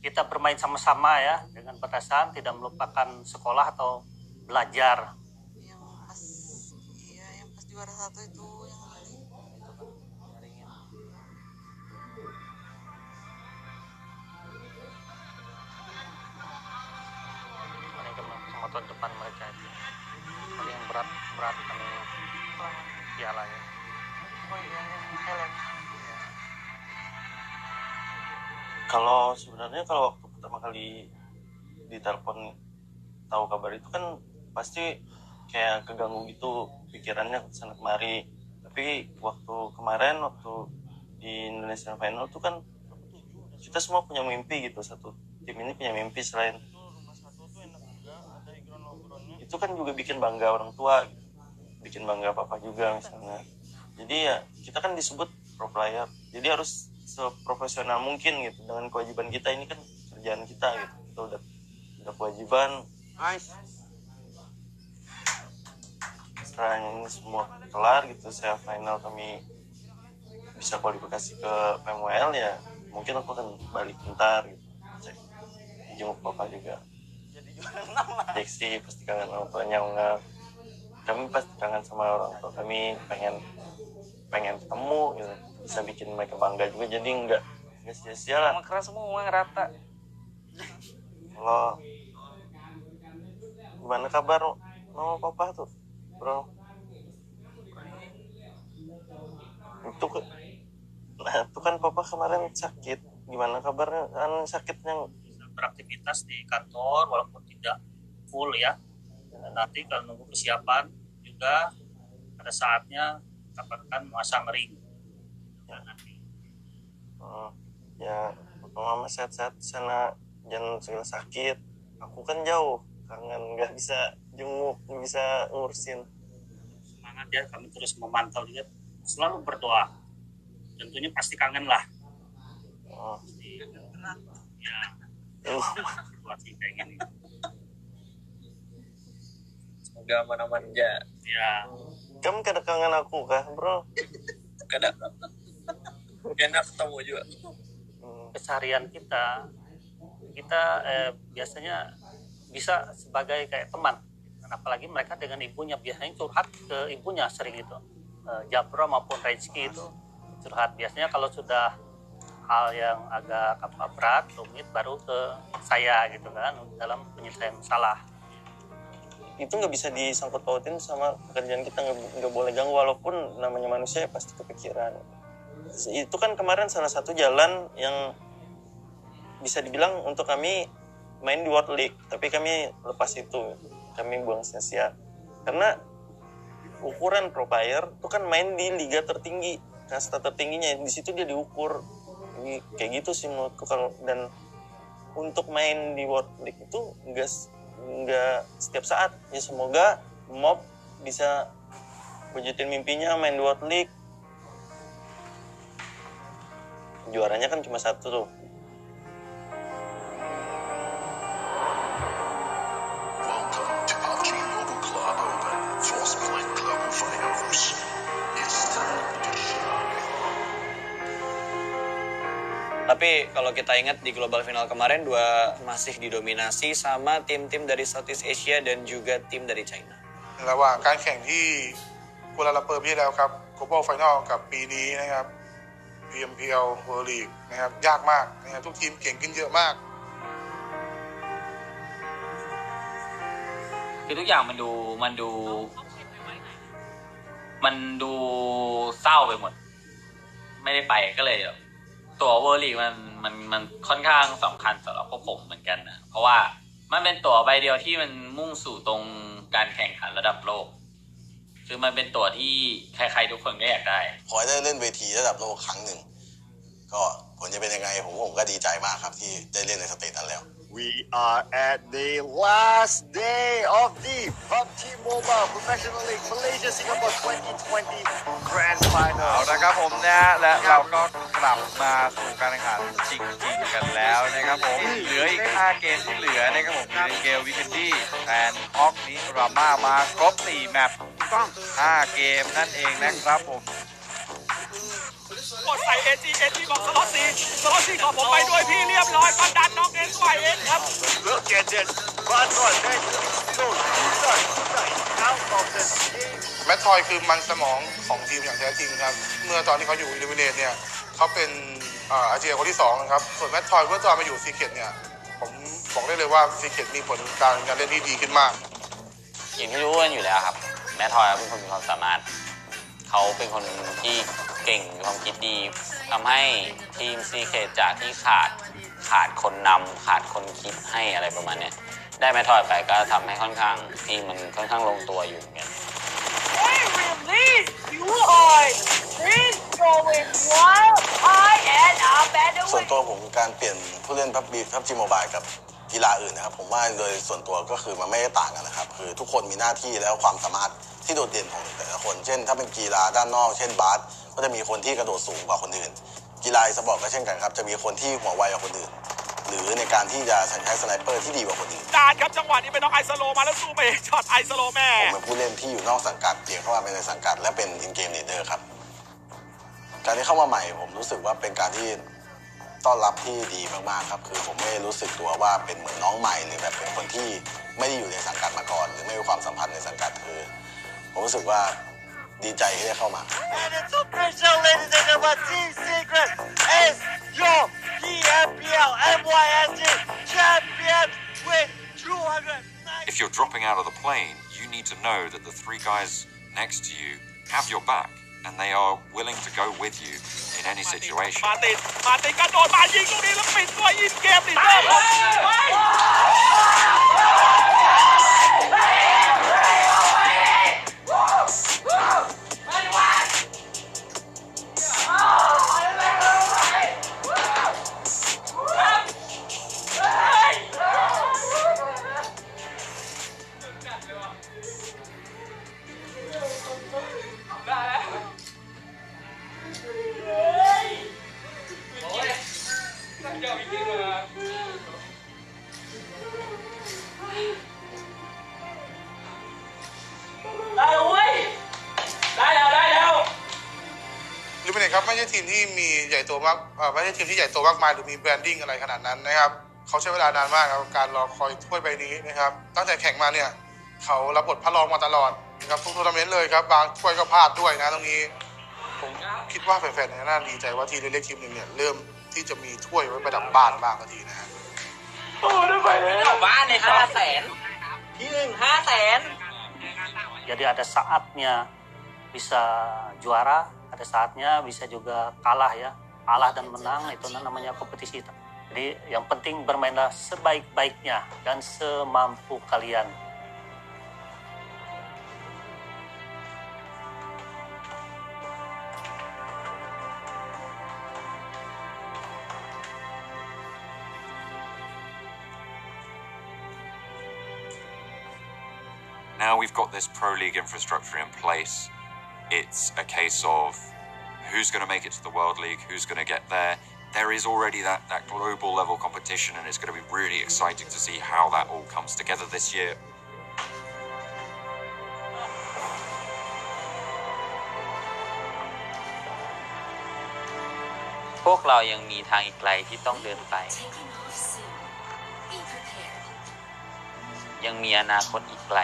Speaker 1: kita bermain sama-sama ya dengan batasan tidak melupakan sekolah atau belajar.
Speaker 22: Yang pas juara 1 itu yang
Speaker 1: tahun depan mereka itu paling berat piala ya.
Speaker 22: Oh iya, Helen.
Speaker 2: Kalau sebenarnya kalau waktu pertama kali ditelepon tahu kabar itu kan pasti kayak keganggu gitu pikirannya kesana kemari. Tapi waktu kemarin di Indonesian Final tuh kan kita semua punya mimpi gitu, satu tim ini punya mimpi selain itu kan juga bikin bangga orang tua, bikin bangga papa juga misalnya. Jadi ya kita kan disebut pro player, jadi harus seprofesional mungkin gitu dengan kewajiban kita, ini kan kerjaan kita gitu, kita udah kewajiban. Setelah ini semua kelar gitu, saya final kami bisa kualifikasi ke PMWL ya, mungkin aku akan balik bentar gitu, jenguk papa juga. Jeksi pasti kangen orang tuanya, enggak. Kami pasti kangen sama orang tua kami, pengen ketemu gitu, bisa bikin mereka bangga juga, jadi enggak sia-sia lah.
Speaker 19: Keras semua ngerata.
Speaker 2: Kalau gimana kabar mama papa tuh, bro? Itu kan papa kemarin sakit, gimana kabarnya? Kan sakitnya
Speaker 1: beraktivitas di kantor walaupun tidak full ya. Nanti kalau nunggu persiapan juga pada saatnya akan masang ring ya, nanti.
Speaker 2: Ya mama sehat-sehat sana, jangan segala sakit. Aku kan jauh, kangen, nggak bisa jenguk, nggak bisa ngurusin.
Speaker 1: Semangat ya, kami terus memantau dia, selalu berdoa. Tentunya pasti kangen lah. Ya. Situasi kayak gini.
Speaker 19: Semoga aman-aman aja.
Speaker 1: Ya.
Speaker 2: Kamu kada kangen aku kah, bro?
Speaker 19: Kada. Enak ketemu juga.
Speaker 1: Keseharian kita biasanya bisa sebagai kayak teman. Apalagi mereka dengan ibunya biasanya curhat ke ibunya sering itu. Jabro maupun Rensky itu curhat. Biasanya kalau sudah hal yang agak berat, rumit, baru ke saya gitu kan dalam penyelesaian masalah.
Speaker 2: Itu nggak bisa disangkut pautin sama pekerjaan kita, nggak boleh ganggu, walaupun namanya manusia pasti kepikiran. Itu kan kemarin salah satu jalan yang bisa dibilang untuk kami main di World League, tapi kami lepas itu, kami buang sia-sia karena ukuran pro player itu kan main di liga tertinggi, kasta tertingginya, di situ dia diukur. Kayak gitu sih menurutku. Kalau dan untuk main di World League itu enggak setiap saat. Ya semoga Mob bisa wujudin mimpinya main di World League. Juaranya kan cuma satu tuh.
Speaker 19: Tapi kalau kita ingat di global final kemarin masih didominasi sama tim-tim dari Southeast Asia dan juga tim dari China.
Speaker 5: ระหว่างการแข่งที่กัวลาลัมเปอร์ปีที่แล้วครับ Global Final กับปีนี้นะครับ PMPL World League นะครับยากมากนะครับทุกทีมเก่งขึ้นเยอะมาก
Speaker 10: คือทุกอย่างมันดูเศร้าไปหมดไม่ได้ไปก็เลยตั๋วเวอร์ลีกมันค่อนข้างสำคัญสำหรับพวกผมเหมือนกันนะเพราะว่ามันเป็นตั๋วใบเดียวที่มันมุ่งสู่ตรงการแข่งขันระดับโลกคือมันเป็นตั๋วที่ใครๆทุกคนก็อยากได้
Speaker 12: ขอให้ได้เล่นเวทีระดับโลกครั้งหนึ่งก็ผลจะเป็นยังไงผมก็ดีใจมากครับที่ได้เล่นในสเตจนั้นแล้ว
Speaker 3: We are at the last day of the PUBG Mobile Professional League Malaysia Singapore 2020 Grand Final
Speaker 4: เอาละครับผมนะและเราก็กลับมาสู่การแข่งขันจริงๆกันแล้วนะครับผมเหลืออีก5เกมที่เหลือนะครับผมมีเกลวิกเกนดี้แอนฮอกนิรามามาครบ4แมปต้อง5เกมนั่นเองนะครับผม
Speaker 7: กดใส่เอจีบอกสล็อตซีขอผมไปด้วยพี่เรียบร้อยก็ดันน้องเอ็นไปเอ็นครับ
Speaker 3: Look at it Baton so out of the game
Speaker 5: แมททอยคือมันสมองของทีมอย่างแท้จริงครับเมื่อตอนที่เขาอยู่อิลิมิเนตเนี่ยเขาเป็นอาเจียคนที่2นะครับส่วนแมททอยเมื่อตอนมาอยู่ซีเคทเนี่ยผมบอกได้เลยว่าซีเคทมีผลการเล่นที่ดีขึ้นมาก
Speaker 10: อย่างที่รู้กันอยู่แล้วครับแมททอยเป็นคนมีความสามารถเขาเป็นคนที่เก่งมีความคิดดีทำให้ทีมซีเคทจากที่ขาดคนนำขาดคนคิดให้อะไรประมาณนี้ได้แมททอยไปก็ทำให้ค่อนข้างทีมมันค่อนข้างลงตัวอยู่เหมือนกัน
Speaker 23: Hey, release! You are please going wild. I and I'm better
Speaker 12: ส่วนตัวผมการเปลี่ยนผู้เล่นพับจีโมบายกับกีฬาอื่นนะครับผมว่าโดยส่วนตัวก็คือมันไม่ได้ต่างกันนะครับคือทุกคนมีหน้าที่แล้วความสามารถที่โดดเด่นของแต่ละคนเช่นถ้าเป็นกีฬาด้านนอกเช่นบาสก็จะมีคนที่กระโดดสูงกว่าคนอื่นกีฬาสปอร์ตก็เช่นกันครับจะมีคนที่หัวไวกว่าคนอื่นหรือในการที่จะใช้สไนเปอร์ที่ดีกว่าคนอื่น
Speaker 7: การครับจังหวะนี้เป็นน้องไอสโลมาแล้วสู้ไปช็อตไอสโลแม่
Speaker 12: ผมเป็นผู้เล่นที่อยู่นอกสังกัดเปลี่ยนเข้ามาเป็นในสังกัดและเป็นอินเกมลีดเดอร์ครับการที่เข้ามาใหม่ผมรู้สึกว่าเป็นการที่ต้อนรับที่ดีมากๆครับคือผมไม่รู้สึกตัวว่าเป็นเหมือนน้องใหม่หรือแบบเป็นคนที่ไม่ได้อยู่ในสังกัดมาก่อนหรือไม่มีความสัมพันธ์ในสังกัดคือผมรู้สึกว่าดีใจที่ได้เข้ามา
Speaker 3: And it's official ladies and gentlemen Team Secret is your PMPL MYSG champion with 200
Speaker 6: If you're dropping out of the plane, you need to know that the 3 guys next to you have your back and they are willing to go with you in any situation.
Speaker 7: มาตินกระโดดมายิงตรงนี้แล้วปิดตัวยิงเกมนี่เด้
Speaker 5: ลิมิเนตครับไม่ใช่ทีมที่มีใหญ่โตมากไม่ใช่ทีมที่ใหญ่โตมากมายหรือมีแบรนดิ้งอะไรขนาดนั้นนะครับเขาใช้เวลานานมากครับการรอคอยถ้วยใบนี้นะครับตั้งแต่แข่งมาเนี่ยเขารับบทพระรองมาตลอดนะครับทุกทัวร์นาเมนต์เลยครับบางถ้วยก็พลาดด้วยนะตรงนี้ผมคิดว่าแฟนๆน่าดีใจว่าทีมเล็กๆทีมหนึ่งเนี่ยเริ่มที่จะมีถ้วยไว้ประดับบ้านบ้างทีนะฮะ
Speaker 19: โอ้ได้ไปแล้วบ้านใน500,000ที่1 500,000
Speaker 1: Jadi ada saatnya bisa juara, ada saatnya bisa juga kalah ya. Kalah dan menang itu namanya kompetisi. Jadi yang penting bermainlah sebaik-baiknya dan semampu kalian.
Speaker 6: Now we've got this Pro League infrastructure in place. It's a case of who's going to make it to the World League, who's going to get there. There is already that global level competition, and it's going to be really exciting to see how that all comes together this year.
Speaker 10: พวกเรายังมีทางอีกไกลที่ต้องเดินไป ยังมีอนาคตอีกไกล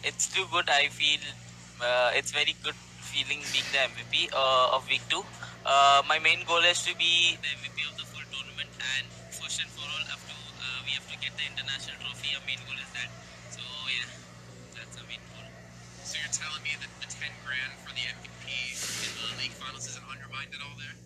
Speaker 10: It's too good. I feel it's very good feeling being the MVP of week 2. My main goal is to be the MVP of the full tournament, and first and for all, we have to get the international trophy. Our main goal is that. So yeah, that's our main goal.
Speaker 8: So you're telling me that the 10 grand for the MVP in the league finals isn't undermined at all there?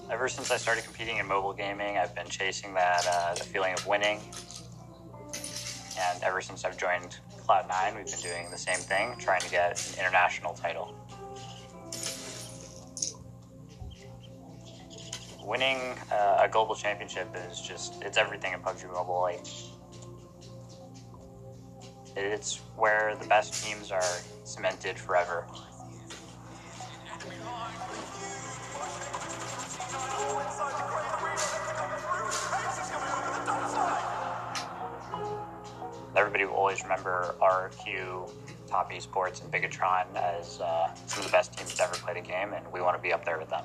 Speaker 9: Ever since I started competing in mobile gaming, I've been chasing that the feeling of winning. And ever since I've joined Cloud9, we've been doing the same thing, trying to get an international title. Winning a global championship is it's everything in PUBG Mobile. Like, it's where the best teams are cemented forever. Everybody will always remember RQ, Top Esports, and Bigatron as some of the best teams to ever play the game, and we want to be up there with them.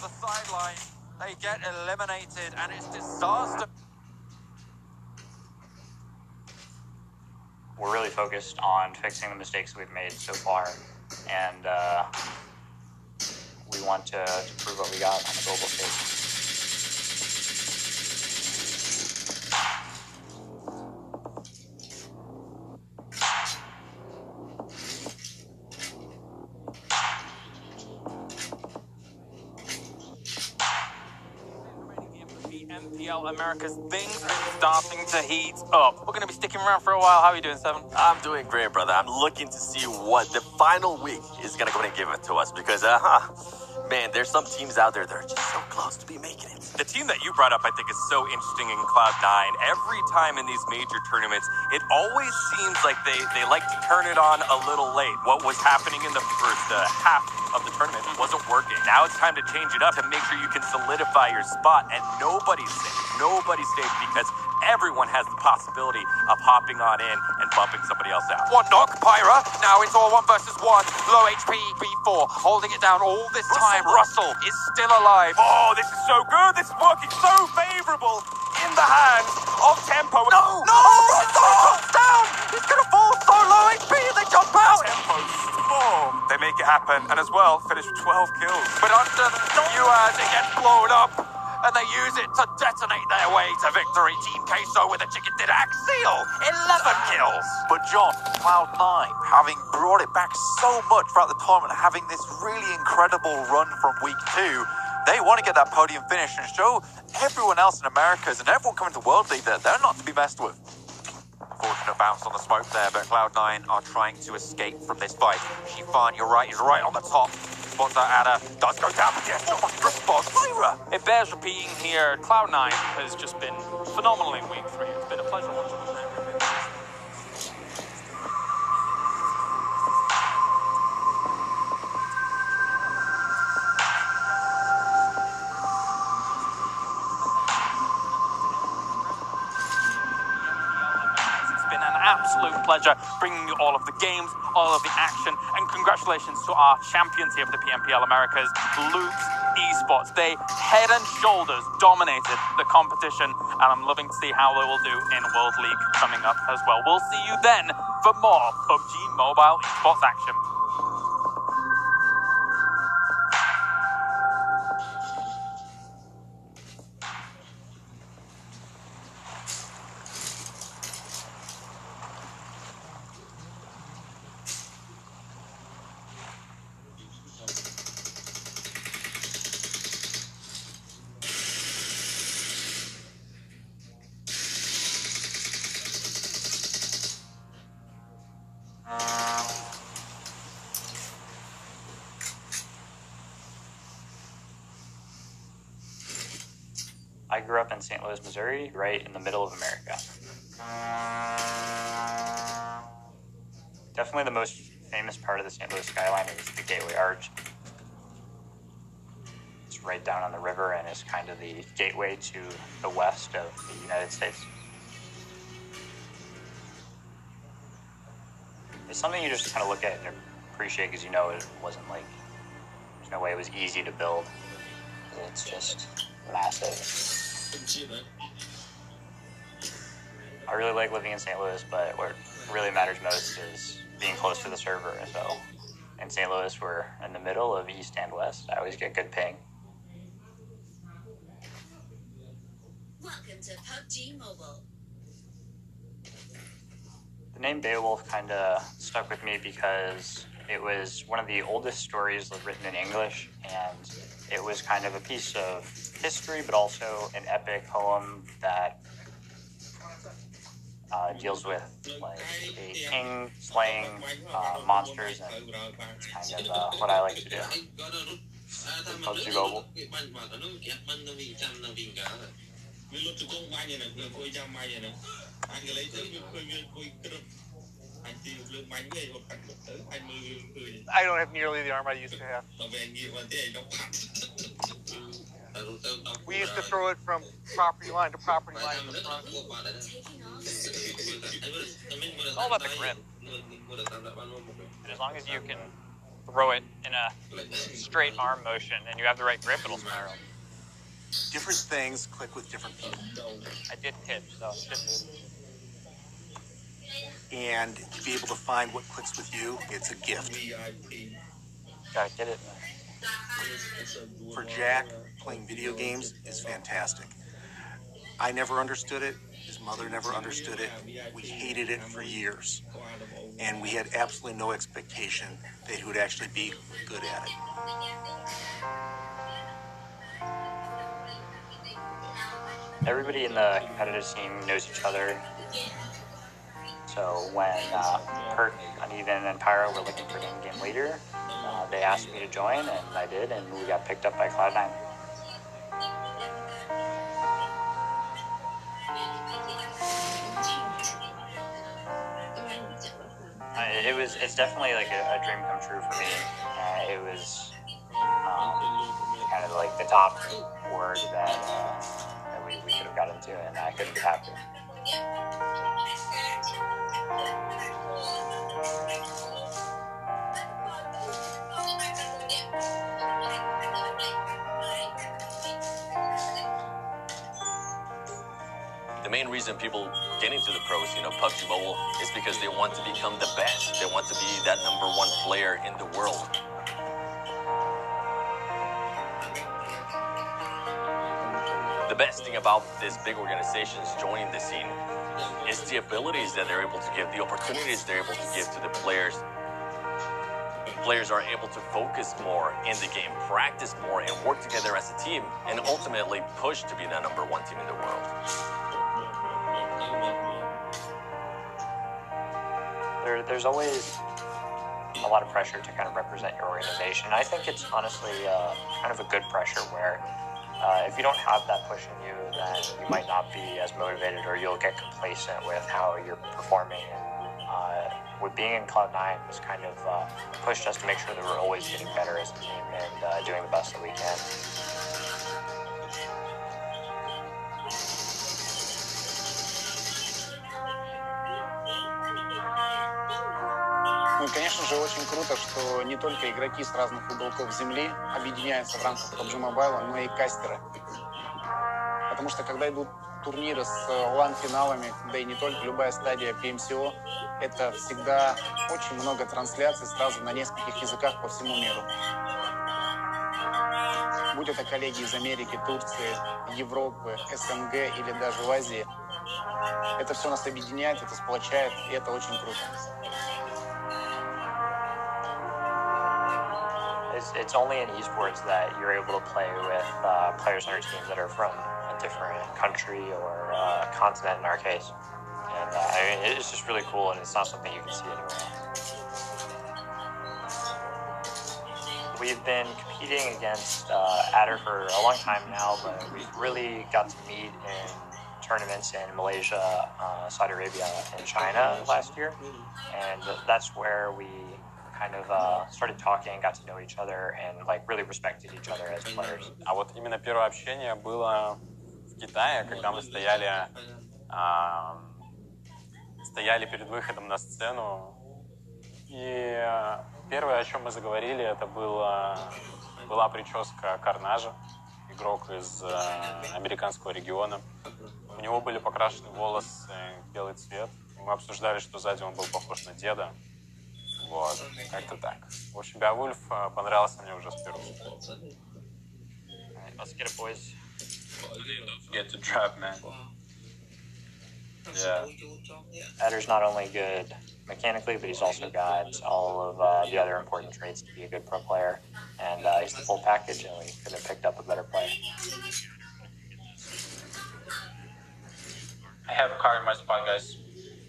Speaker 13: The sideline, they get eliminated, and it's disaster.
Speaker 9: We're really focused on fixing the mistakes we've made so far, and we want to prove what we got on the global stage.
Speaker 7: MPL Americas, things are starting to heat up. We're going to be sticking around for a while. How are you doing, Seven?
Speaker 24: I'm doing great, brother. I'm looking to see what the final week is going to go and give it to us because, man, there's some teams out there that are just so close to be making it.
Speaker 25: The team that you brought up, I think, is so interesting in Cloud9. Every time in these major tournaments, it always seems like they like to turn it on a little late. What was happening in the first half of the tournament wasn't working. Now it's time to change it up to make sure you can solidify your spot, and nobody's safe. Nobody's safe because everyone has the possibility of hopping on in and bumping somebody else out.
Speaker 13: One knock, Pyra. Now it's all 1 versus 1. Low HP, B4, holding it down all this time. Russell is still alive.
Speaker 25: Oh, this is so good. This is working so favorable in the hands of Tempo.
Speaker 13: No! Russell! Down! He's gonna fall so low HP and they jump out!
Speaker 25: Tempo storm. They make it happen, and as well, finish with 12 kills.
Speaker 13: But under the US, it gets blown up, and they use it to detonate their way to victory. Team Queso with a chicken dinner Axial, 11 kills.
Speaker 24: But John, Cloud9, having brought it back so much throughout the tournament, having this really incredible run from week 2, they want to get that podium finish and show everyone else in Americas and everyone coming to World League that they're not to be messed with.
Speaker 25: For
Speaker 24: of bounce on the smoke there, but Cloud9 are trying to escape from this fight. Shifan, you're right, is right on the top. Spots out Ada, does go down, but yes, response. Lyra!
Speaker 7: It bears repeating here, Cloud9 has just been phenomenal in week 3. It's been a pleasure watching them there. Absolute pleasure bringing you all of the games, all of the action, and congratulations to our champions here for the PMPL Americas, Loops Esports. They head and shoulders dominated the competition, and I'm loving to see how they will do in World League coming up as well. We'll see you then for more PUBG Mobile Esports action.
Speaker 9: I grew up in St. Louis, Missouri, right in the middle of America. Definitely the most famous part of the St. Louis skyline is the Gateway Arch. It's right down on the river and is kind of the gateway to the west of the United States. It's something you just kind of look at and appreciate because you know it wasn't like, there's no way it was easy to build. It's just massive. I really like living in St. Louis, but what really matters most is being close to the server. So in St. Louis, we're in the middle of east and west. I always get good ping.
Speaker 11: Welcome to PUBG Mobile.
Speaker 9: The name Beowulf kind of stuck with me because it was one of the oldest stories written in English, and it was kind of a piece of history, but also an epic poem that deals with like a king slaying monsters, and it's kind of what I like to do. PUBG Mobile.
Speaker 15: I don't have nearly the arm I used to have. We used to throw it from property line to property line in the front.
Speaker 10: It's all about the grip. And as long as you can throw it in a straight arm motion and you have the right grip, it'll spiral.
Speaker 16: Different things click with different people.
Speaker 10: I did pitch, so just
Speaker 16: And to be able to find what clicks with you, it's a gift.
Speaker 9: Gotta get it.
Speaker 16: For Jack, playing video games is fantastic. I never understood it. His mother never understood it. We hated it for years. And we had absolutely no expectation that he would actually be good at it.
Speaker 9: Everybody in the competitive team knows each other. So when Kurt, Uneven, and Pyro were looking for an in-game leader, they asked me to join, and I did, and we got picked up by Cloud9. It's definitely like a dream come true for me. It was kind of like the top word that we could have got into, and I couldn't be happier.
Speaker 20: The main reason people get into the pros, PUBG Mobile, is because they want to become the best. They want to be that #1 player in the world. The best thing about this big organizations joining the scene is the abilities that they're able to give, the opportunities they're able to give to the players. Players are able to focus more in the game, practice more, and work together as a team, and ultimately push to be the #1 team in the world.
Speaker 9: there's always a lot of pressure to kind of represent your organization. I think it's honestly kind of a good pressure where if you don't have that push in you, then you might not be as motivated, or you'll get complacent with how you're performing. With being in Cloud9 was kind of pushed us to make sure that we're always getting better as a team and doing the best that we can.
Speaker 14: Ну и, конечно же, очень круто, что не только игроки с разных уголков Земли объединяются в рамках PUBG Mobile, но и кастеры. Потому что когда идут турниры с LAN-финалами, да и не только, любая стадия PMCO, это всегда очень много трансляций сразу на нескольких языках по всему миру. Будь это коллеги из Америки, Турции, Европы, СНГ или даже в Азии, это все нас объединяет, это сплочает, и это очень круто.
Speaker 9: It's only in esports that you're able to play with players on your team that are from a different country or continent in our case. And I mean, it's just really cool, and it's not something you can see anywhere. We've been competing against Adder for a long time now, but we've really got to meet in tournaments in Malaysia, Saudi Arabia, and China last year. And that's where we kind of started talking, got to know each other, and like really respected each other as players.
Speaker 25: А вот именно первое общение было в Китае, когда мы стояли перед выходом на сцену. И первое, о чем мы заговорили, это была прическа Карнажа, игрок из американского региона. У него были покрашены волосы в белый цвет. И мы обсуждали, что сзади он был похож на деда. Вот, как-то так. В общем, Беовульф понравился мне уже с первого.
Speaker 9: Let's get it, boys.
Speaker 25: Get to trap, man. Yeah.
Speaker 9: Adder's not only good mechanically, but he's also got all of the other important traits to be a good pro player. And he's the full package, and we could have picked up a better player.
Speaker 17: I have a car in my spot, guys.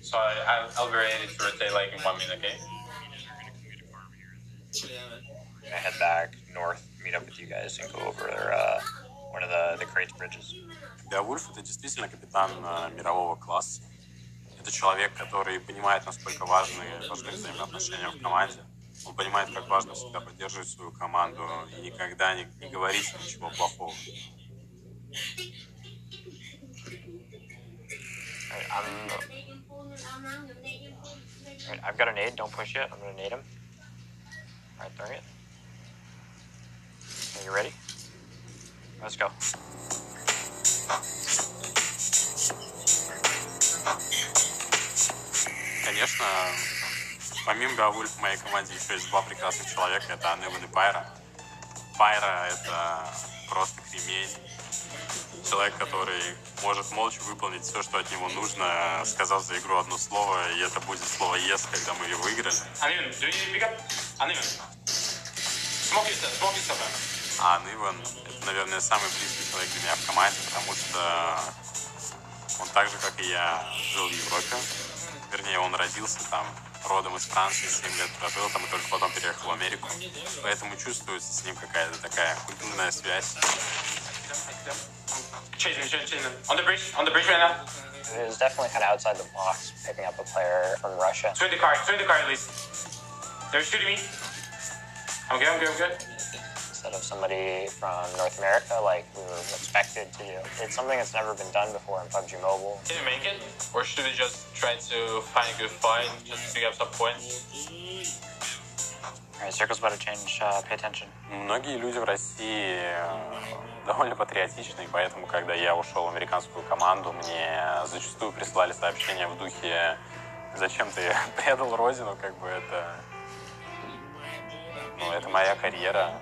Speaker 17: So I'll be ready to rotate like in 1 minute, okay?
Speaker 9: I head back north, meet up with you guys, and go over one of the crates bridges.
Speaker 25: Беовульф — это действительно капитан мирового класса. Это человек, который понимает, насколько важны взаимоотношения в команде. Он понимает, как важно всегда поддерживать свою команду и никогда не говорить ничего плохого.
Speaker 9: I've got a nade, don't push it. I'm going to nade him. Alright, target. Are you ready? Let's go.
Speaker 25: Конечно, помимо Беовульф в моей команде еще есть два прекрасных человека. Это Аниван и Пайра. Пайра — это просто кремень. Человек, который может молча выполнить все, что от него нужно, сказав за игру одно слово, и это будет слово «yes», когда мы ее выиграли.
Speaker 17: Anivан, do you need to pick up? Anivan. Smoke yourself.
Speaker 25: А Аниван — это, наверное, самый близкий человек для меня в команде, потому что он так же, как и я, жил в Европе. Вернее, он родился там, родом из Франции, 7 лет прожил там и только потом переехал в Америку. Поэтому чувствуется с ним какая-то такая культурная связь.
Speaker 17: Chasing. On the bridge right now.
Speaker 9: It was definitely kind of outside the box, picking up a player from Russia.
Speaker 17: Swing the car at least. They're shooting me. I'm good.
Speaker 9: Instead of somebody from North America, like we were expected to do. It's something that's never been done before in PUBG Mobile.
Speaker 17: Did you make it? Or should we just try to find a good fight, just to pick up some points?
Speaker 9: Alright, circle's about to change, pay attention.
Speaker 25: Многие люди в России довольно патриотичны, поэтому, когда я ушел в американскую команду, мне зачастую прислали сообщения в духе «Зачем ты предал родину?» Как бы это моя карьера.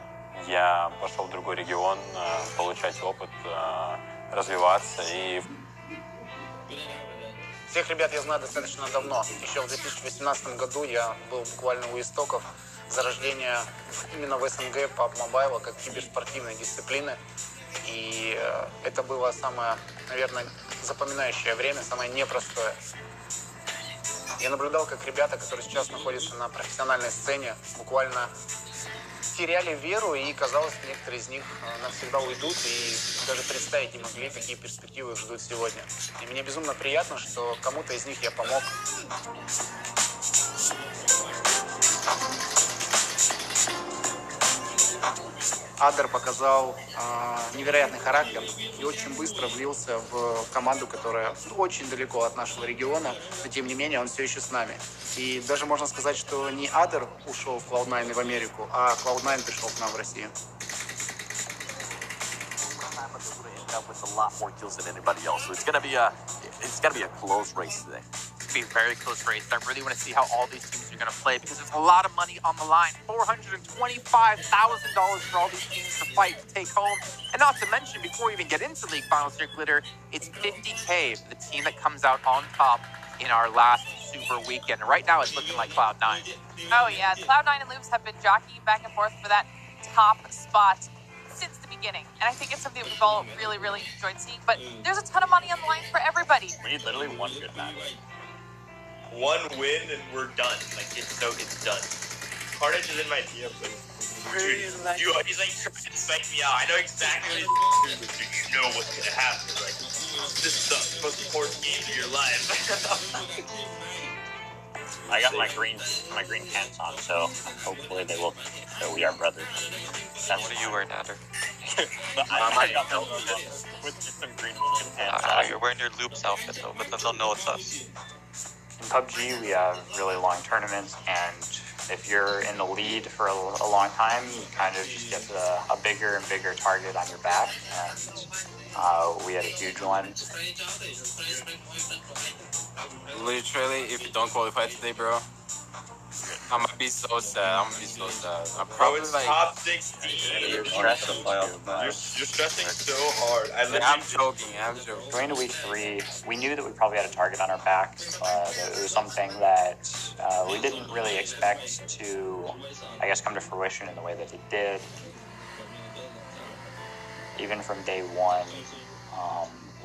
Speaker 25: Я пошел в другой регион, получать опыт, развиваться и...
Speaker 14: Всех ребят я знаю достаточно давно. Еще в 2018 году я был буквально у истоков зарождения именно в СНГ PUBG Mobile как киберспортивной дисциплины. И это было самое, наверное, запоминающее время, самое непростое. Я наблюдал, как ребята, которые сейчас находятся на профессиональной сцене, буквально теряли веру, и казалось, некоторые из них навсегда уйдут, и даже представить не могли, какие перспективы их ждут сегодня. И мне безумно приятно, что кому-то из них я помог. Адер показал невероятный характер и очень быстро влился в команду, которая очень далеко от нашего региона, но тем не менее он все еще с нами. И даже можно сказать, что не Адер ушел в Cloud9 в Америку, а Cloud9 пришел к нам в Россию.
Speaker 24: With a lot more kills than anybody else, so it's gonna be a close race today.
Speaker 13: Be a very close race. I really want to see how all these teams are going to play because there's a lot of money on the line. $425,000 for all these teams to fight to take home. And not to mention, before we even get into League Finals here, Glitter, it's $50K for the team that comes out on top in our last Super Weekend. Right now, it's looking like Cloud9.
Speaker 23: Oh, yeah. Cloud9 and Loops have been jockeying back and forth for that top spot since the beginning. And I think it's something that we've all really, really enjoyed seeing. But there's a ton of money on the line for everybody.
Speaker 10: We need literally one good match.
Speaker 17: One win and we're done. Like, it's done. Carnage is in my DM, but dude, he's like trying to psych me out. I know exactly what he's doing. Dude, you know what's gonna happen. Like, this is the most important game of your life.
Speaker 9: I got my green pants on, so hopefully they will. So we are brothers. That's
Speaker 10: what are you wearing, Adder?
Speaker 9: I got no with just some green pants on.
Speaker 10: You're wearing your Loops outfit though, but then they'll know it's us.
Speaker 9: In PUBG, we have really long tournaments, and if you're in the lead for a long time, you kind of just get a bigger and bigger target on your back, and we had a huge one.
Speaker 17: Literally, if you don't qualify today, bro, I'm gonna be so sad. I'm probably like top 16.
Speaker 9: You're stressing.
Speaker 17: You're stressing so hard. I'm joking.
Speaker 9: Going into week 3, we knew that we probably had a target on our back. It was something that we didn't really expect to, I guess, come to fruition in the way that it did. Even from day 1,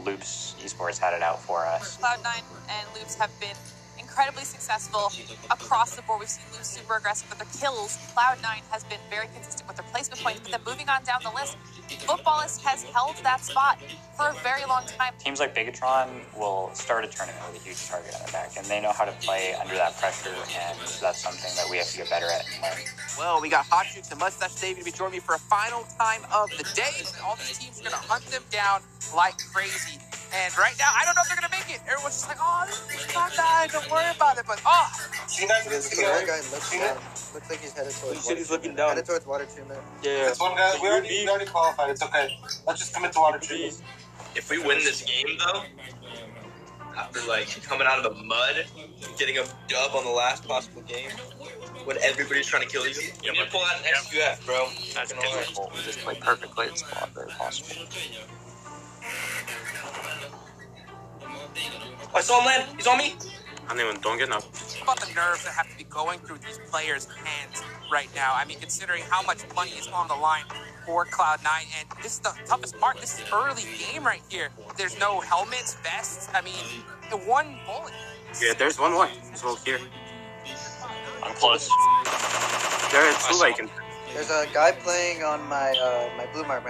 Speaker 9: Loops Esports had it out for us.
Speaker 23: Cloud9 and Loops have been incredibly successful across the board. We've seen Loops super aggressive with their kills. Cloud9 has been very consistent with their placement points, but then moving on down the list, Footballist has held that spot for a very long time.
Speaker 9: Teams like Bigatron will start a tournament with a huge target on their back, and they know how to play under that pressure, and that's something that we have to get better at and learn.
Speaker 13: Well, we got Hot Chicks and Mustache David to be joining me for a final time of the day. All these teams are going to hunt them down like crazy. And right now, I don't know if they're going to make it. Everyone's just like, oh, this is not bad. Don't worry about it. But, oh.
Speaker 2: The other guy looks like he's headed towards water treatment. Headed towards water treatment.
Speaker 17: Yeah.
Speaker 2: This one guy, we already qualified. It's okay. Let's just commit to water treatment.
Speaker 17: If we win this game, though, after like coming out of the mud, getting a dub on the last possible game, when everybody's trying to kill you, you need to pull out an XQF, bro.
Speaker 9: That's difficult. We just play perfectly. It's not very possible.
Speaker 17: I saw him land. He's on me.
Speaker 13: Don't get enough. About the nerves that have to be going through these players' hands right now. I mean, considering how much money is on the line for Cloud9, and this is the toughest part. This is early game right here. There's no helmets, vests. I mean, the one bullet.
Speaker 17: Yeah, there's one more. It's all here.
Speaker 9: I'm close.
Speaker 17: There is two like.
Speaker 2: There's a guy playing on my blue mark,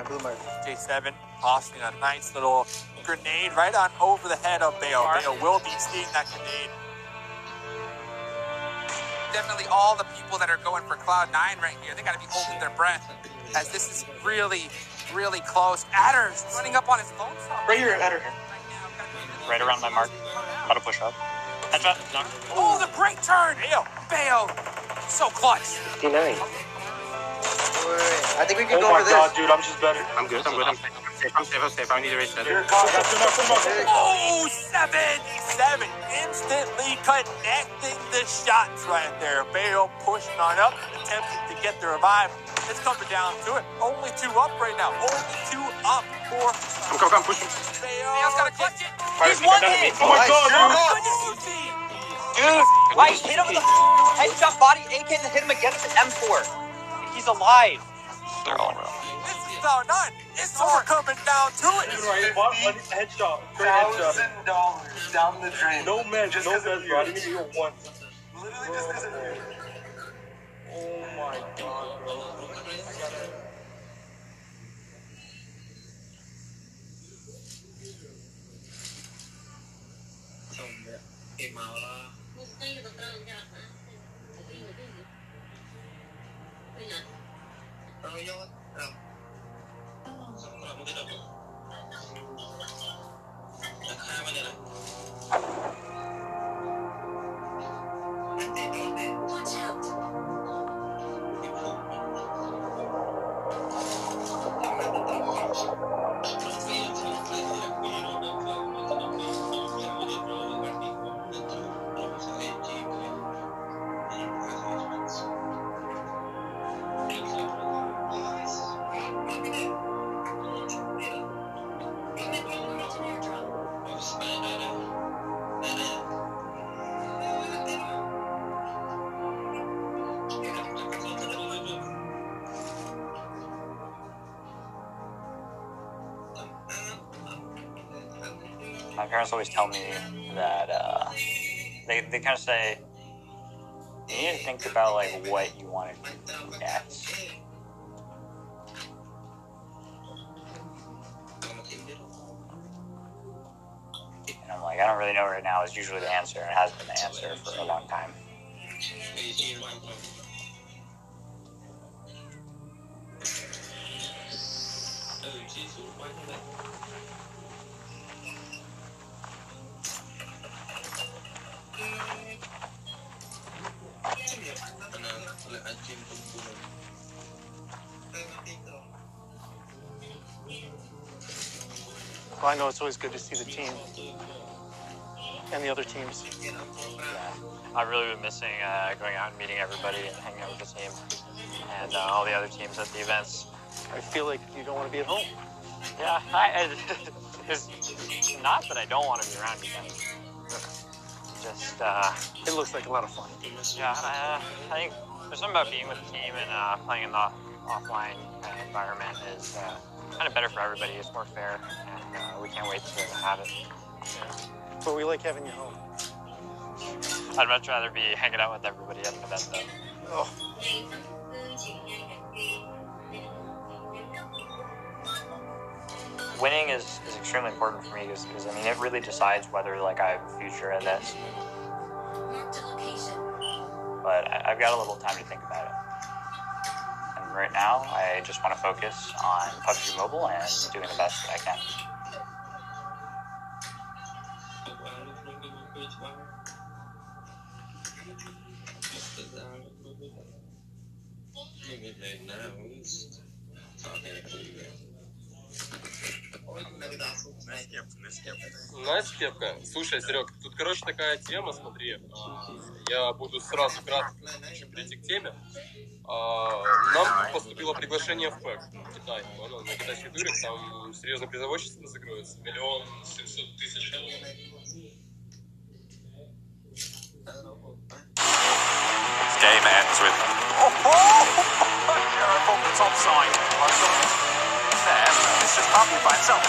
Speaker 13: J7 tossing a nice little grenade right on over the head of Bale. Bale will be seeing that grenade. Definitely all the people that are going for Cloud9 right here, they got to be holding their breath as this is really, really close. Adder's running up on his phone.
Speaker 17: Right here, Adder.
Speaker 9: Right around my mark. About to push up. Headshot. Knock.
Speaker 13: Oh, the break turn. Bale. So clutch.
Speaker 2: 59. I think we can go for this.
Speaker 17: Oh my god, dude, I'm just better. I'm good. I'm safe. I need to reset it.
Speaker 13: Oh, 77. Instantly connecting the shots right there. Bale pushing on up, attempting to get the revive. It's coming down to it. Only 2 up right now. Only 2 up for...
Speaker 17: I'm pushing.
Speaker 13: Bale's got to catch it.
Speaker 23: He's one hit.
Speaker 17: Oh my god,
Speaker 23: Dude, I hit him with a headshot body AK and hit him again with an M4. He's alive.
Speaker 10: They're all around.
Speaker 13: This is Cloud9. It's all coming down to it.
Speaker 15: Headshot. $1,000 down the drain. No man, just no man, bro. I didn't even get one. Literally just because of you. Oh my god, bro. I gotta...
Speaker 9: My parents always tell me that they kind of say you need to think about like what you want to do next. And I'm like, I don't really know right now is usually the answer, and it has been the answer for a long time.
Speaker 2: Well, I know it's always good to see the team and the other teams.
Speaker 9: Yeah. I've really been missing going out and meeting everybody and hanging out with the team and all the other teams at the events.
Speaker 2: I feel like you don't want to be at home.
Speaker 9: Yeah, it's not that I don't want to be around you guys. Just,
Speaker 2: it looks like a lot of fun.
Speaker 9: Yeah, I think there's something about being with the team and playing in the offline environment is kind of better for everybody. It's more fair, and we can't wait to have it.
Speaker 2: Yeah. But we like having you home.
Speaker 9: I'd much rather be hanging out with everybody at an event, though.
Speaker 2: Oh.
Speaker 9: Winning is extremely important for me because I mean it really decides whether like I have a future in this. But I've got a little time to think about it. And right now I just want to focus on PUBG Mobile and doing the best that I can.
Speaker 4: Знаешь, Кепка? Слушай, Серег, тут, короче, такая тема, смотри. Я буду сразу кратко перейти к теме. Нам поступило приглашение в ПЭК, в Китай. На китайских играх там серьезный призовой сейчас разыгрывается. $1 700 000.
Speaker 24: This game ends with Jericho from the top side. There, it's just happening by itself.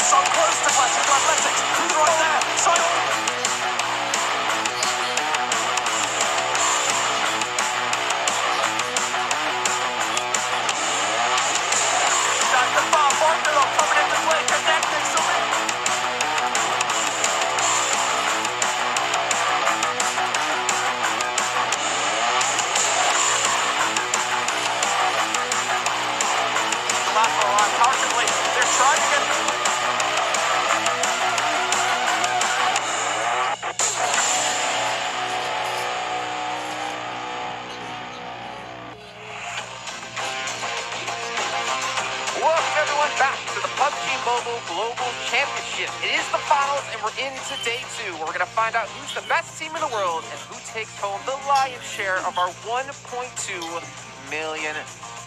Speaker 24: So close to Classical Athletics. Who's right there? Simon. That's the far Bondolo coming into play, connecting something. Lateral line, constantly. They're trying to get
Speaker 12: back to the PUBG Mobile Global Championship. It is the finals, and we're into day 2, where we're going to find out who's the best team in the world and who takes home the lion's share of our $1.2 million.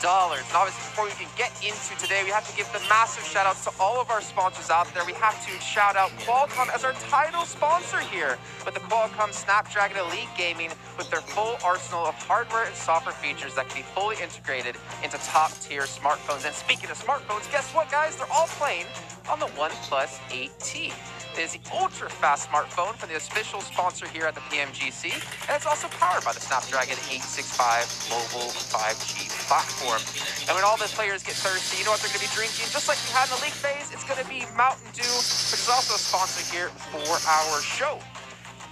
Speaker 12: And obviously, before we can get into today, we have to give the massive shout outs to all of our sponsors out there. We have to shout out Qualcomm as our title sponsor here with the Qualcomm Snapdragon Elite Gaming with their full arsenal of hardware and software features that can be fully integrated into top-tier smartphones. And speaking of smartphones, guess what, guys? They're all playing on the OnePlus 8T. It is the ultra-fast smartphone from the official sponsor here at the PMGC, and it's also powered by the Snapdragon 865 mobile 5G platform. And when all the players get thirsty, you know what they're going to be drinking? Just like we had in the league phase, it's going to be Mountain Dew, which is also a sponsor here for our show.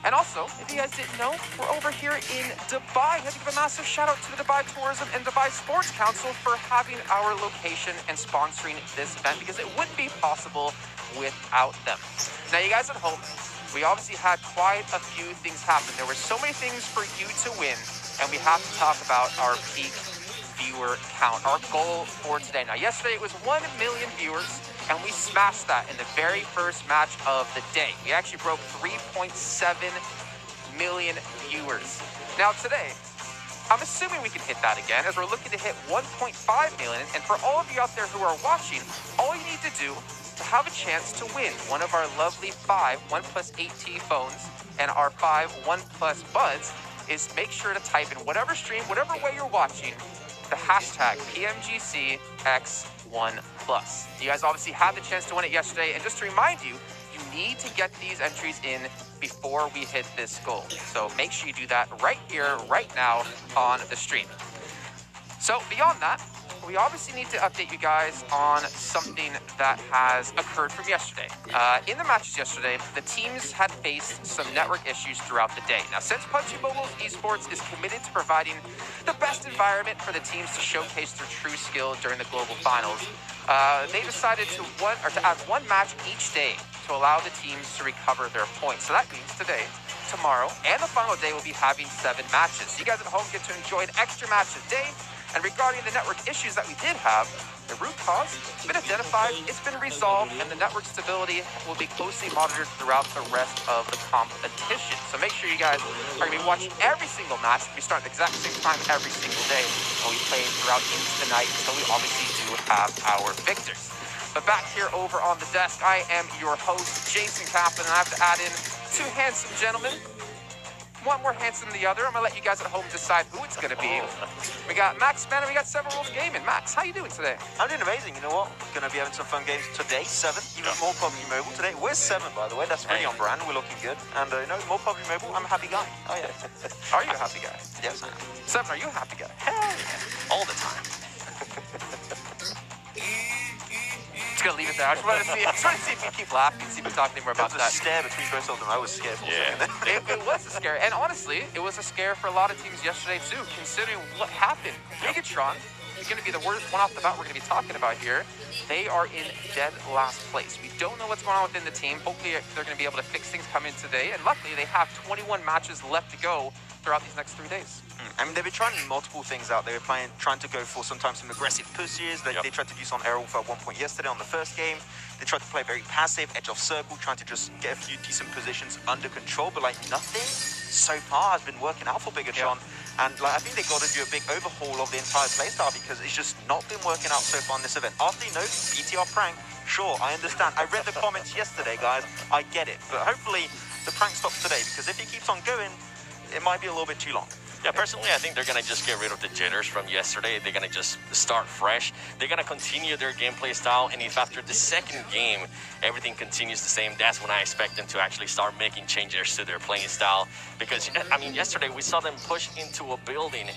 Speaker 12: And also, if you guys didn't know, we're over here in Dubai. We have to give a massive shout out to the Dubai Tourism and Dubai Sports Council for having our location and sponsoring this event, because it wouldn't be possible without them. Now, you guys at home, we obviously had quite a few things happen. There were so many things for you to win, and we have to talk about our peak viewer count, our goal for today. Now, yesterday it was 1 million viewers, and we smashed that in the very first match of the day. We actually broke 3.7 million viewers. Now, today, I'm assuming we can hit that again, as we're looking to hit 1.5 million. And for all of you out there who are watching, all you need to do to have a chance to win one of our lovely 5 OnePlus 8T phones and our 5 OnePlus Buds is make sure to type in whatever stream, whatever way you're watching, the hashtag PMGCX1Plus. You guys obviously had the chance to win it yesterday, and just to remind you, you need to get these entries in before we hit this goal. So make sure you do that right here, right now on the stream. So beyond that, we obviously need to update you guys on something that has occurred from yesterday. In the matches yesterday, the teams had faced some network issues throughout the day. Now, since PUBG Mobile's esports is committed to providing the best environment for the teams to showcase their true skill during the global finals, they decided to add one match each day to allow the teams to recover their points. So that means today, tomorrow, and the final day will be having 7 matches. So you guys at home get to enjoy an extra match a day. And regarding the network issues that we did have, the root cause has been identified, it's been resolved, and the network stability will be closely monitored throughout the rest of the competition. So make sure you guys are going to be watching every single match. We start at the exact same time every single day, and we play throughout into the night until we obviously do have our victors. But back here over on the desk, I am your host, Jason Kaplan, and I have to add in 2 handsome gentlemen. One more handsome than the other. I'm going to let you guys at home decide who it's going to be. We got Max Man, and we got Seven Rules Gaming. Max, how you doing today?
Speaker 24: I'm doing amazing. You know what? We're going to be having some fun games today. 7, even more PUBG Mobile today. We're 7, by the way. That's really on brand. We're looking good. And, more PUBG Mobile. I'm a happy guy. Oh, yeah.
Speaker 12: Are you a happy guy?
Speaker 24: Yes, I am.
Speaker 12: 7, are you a happy guy?
Speaker 24: Hell yeah. All the time.
Speaker 12: Just gonna leave it there. I just wanted to see if you keep laughing, see if you talk anymore about that.
Speaker 24: There was a scare between both of them. I was scared for a second.
Speaker 12: It was a scare, and honestly, it was a scare for a lot of teams yesterday too, considering what happened. Megatron is going to be the worst one off the bat we're going to be talking about here. They are in dead last place. We don't know what's going on within the team. Hopefully, they're going to be able to fix things coming today, and luckily, they have 21 matches left to go throughout these next 3 days.
Speaker 24: I mean, they've been trying multiple things out. They were trying to go for sometimes some aggressive pushes. They tried to do some air Alpha at one point yesterday on the first game. They tried to play very passive, edge of circle, trying to just get a few decent positions under control, but nothing so far has been working out for Bigatron. And I think they got to do a big overhaul of the entire playstyle, because it's just not been working out so far in this event. After BTR prank, sure, I understand. I read the comments yesterday, guys. I get it. But hopefully the prank stops today, because if it keeps on going, it might be a little bit too long.
Speaker 20: Yeah, personally, I think they're going to just get rid of the jitters from yesterday. They're going to just start fresh. They're going to continue their gameplay style. And if after the second game, everything continues the same, that's when I expect them to actually start making changes to their playing style. Because, I mean, yesterday we saw them push into a building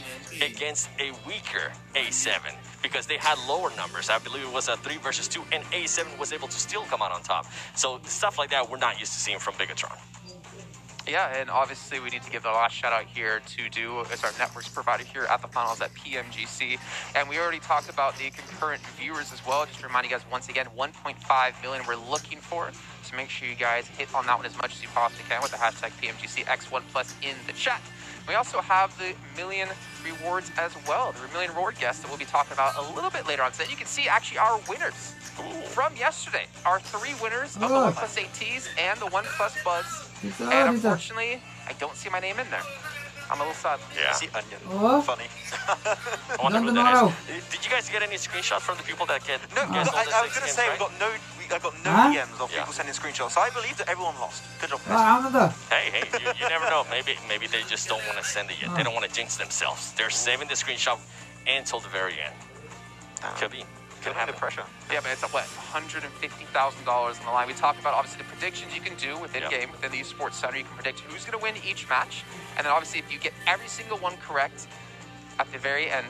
Speaker 20: against a weaker A7 because they had lower numbers. I believe it was a 3 versus 2, and A7 was able to still come out on top. So stuff like that we're not used to seeing from Bigatron.
Speaker 12: Yeah, and obviously we need to give the last shout out here to Do as our networks provider here at the finals at PMGC. And we already talked about the concurrent viewers as well. Just to remind you guys once again, 1.5 million we're looking for. So make sure you guys hit on that one as much as you possibly can with the hashtag PMGCX1+ in the chat. We also have the million rewards as well. The million reward guests that we'll be talking about a little bit later on today. You can see actually our winners from yesterday. Our 3 winners of the OnePlus 8Ts and the OnePlus Buds. And unfortunately, I don't see my name in there.
Speaker 13: I'm a little sad.
Speaker 20: Yeah.
Speaker 24: See onion.
Speaker 3: Oh.
Speaker 24: Funny.
Speaker 20: I wonder who that is. Did you guys get any screenshots from the people that get?
Speaker 24: No,
Speaker 20: guess all the
Speaker 24: I was
Speaker 20: six
Speaker 24: going to
Speaker 20: games,
Speaker 24: say
Speaker 20: right?
Speaker 24: I got no
Speaker 3: Huh?
Speaker 24: DMs of people sending screenshots. So I believe that everyone lost. Good job, guys.
Speaker 3: Anladım.
Speaker 20: Hey, you never know. Maybe they just don't want to send it yet. They don't want to jinx themselves. They're saving the screenshot until the very end. Could be. Could happen.
Speaker 24: The pressure.
Speaker 13: Yeah, but it's what, $150,000 on the line. We talked about obviously the predictions you can do within game, within the esports center. You can predict who's going to win each match, and then obviously if you get every single one correct at the very end,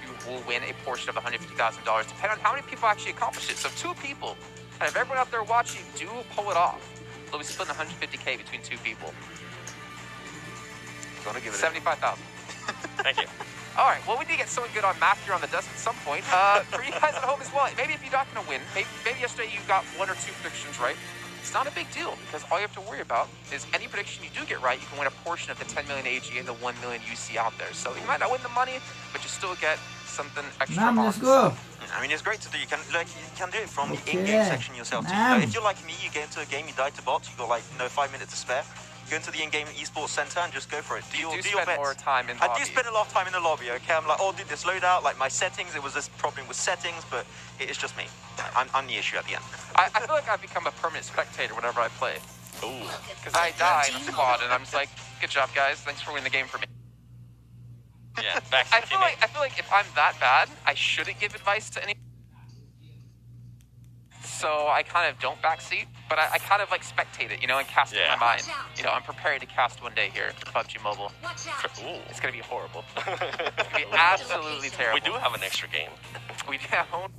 Speaker 13: you will win a portion of $150,000, depending on how many people actually accomplish it. So 2 people, and if everyone out there watching do pull it off, they'll be splitting $150K between 2 people.
Speaker 24: Gonna give it
Speaker 13: 75,000.
Speaker 20: Thank you.
Speaker 13: All right, well, we need to get someone good on math here on the desk at some point. For you guys at home as well, maybe if you're not going to win, maybe yesterday you got 1 or 2 predictions right, it's not a big deal because all you have to worry about is any prediction you do get right, you can win a portion of the 10 million AG and the 1 million UC out there. So you might not win the money, but you still get something extra.
Speaker 3: Let's go.
Speaker 24: I mean, it's great to do. You can do it from the
Speaker 3: Okay.
Speaker 24: in-game section yourself too.
Speaker 3: Nam.
Speaker 24: If you're like me, you get into a game, you die to bots, you got 5 minutes to spare. Go into the in-game esports center and just go for it. Do your
Speaker 13: spend
Speaker 24: bets.
Speaker 13: more time in
Speaker 24: I
Speaker 13: lobby.
Speaker 24: do spend a lot of time in the lobby. Okay, I'm like, oh, did this loadout? Like my settings, it was this problem with settings, but it is just me. I'm the issue at the end.
Speaker 13: I feel like I've become a permanent spectator whenever I play.
Speaker 20: Ooh.
Speaker 13: Because I die in a squad, and I'm just like, good job, guys. Thanks for winning the game for me.
Speaker 20: Yeah, back
Speaker 13: I feel like if I'm that bad, I shouldn't give advice to anyone. So I kind of don't backseat, but I kind of like spectate it, and cast it in my mind. I'm preparing to cast one day here for PUBG Mobile.
Speaker 20: Ooh.
Speaker 13: It's gonna be horrible. It's gonna be absolutely terrible.
Speaker 20: We do have an extra game.
Speaker 13: We don't.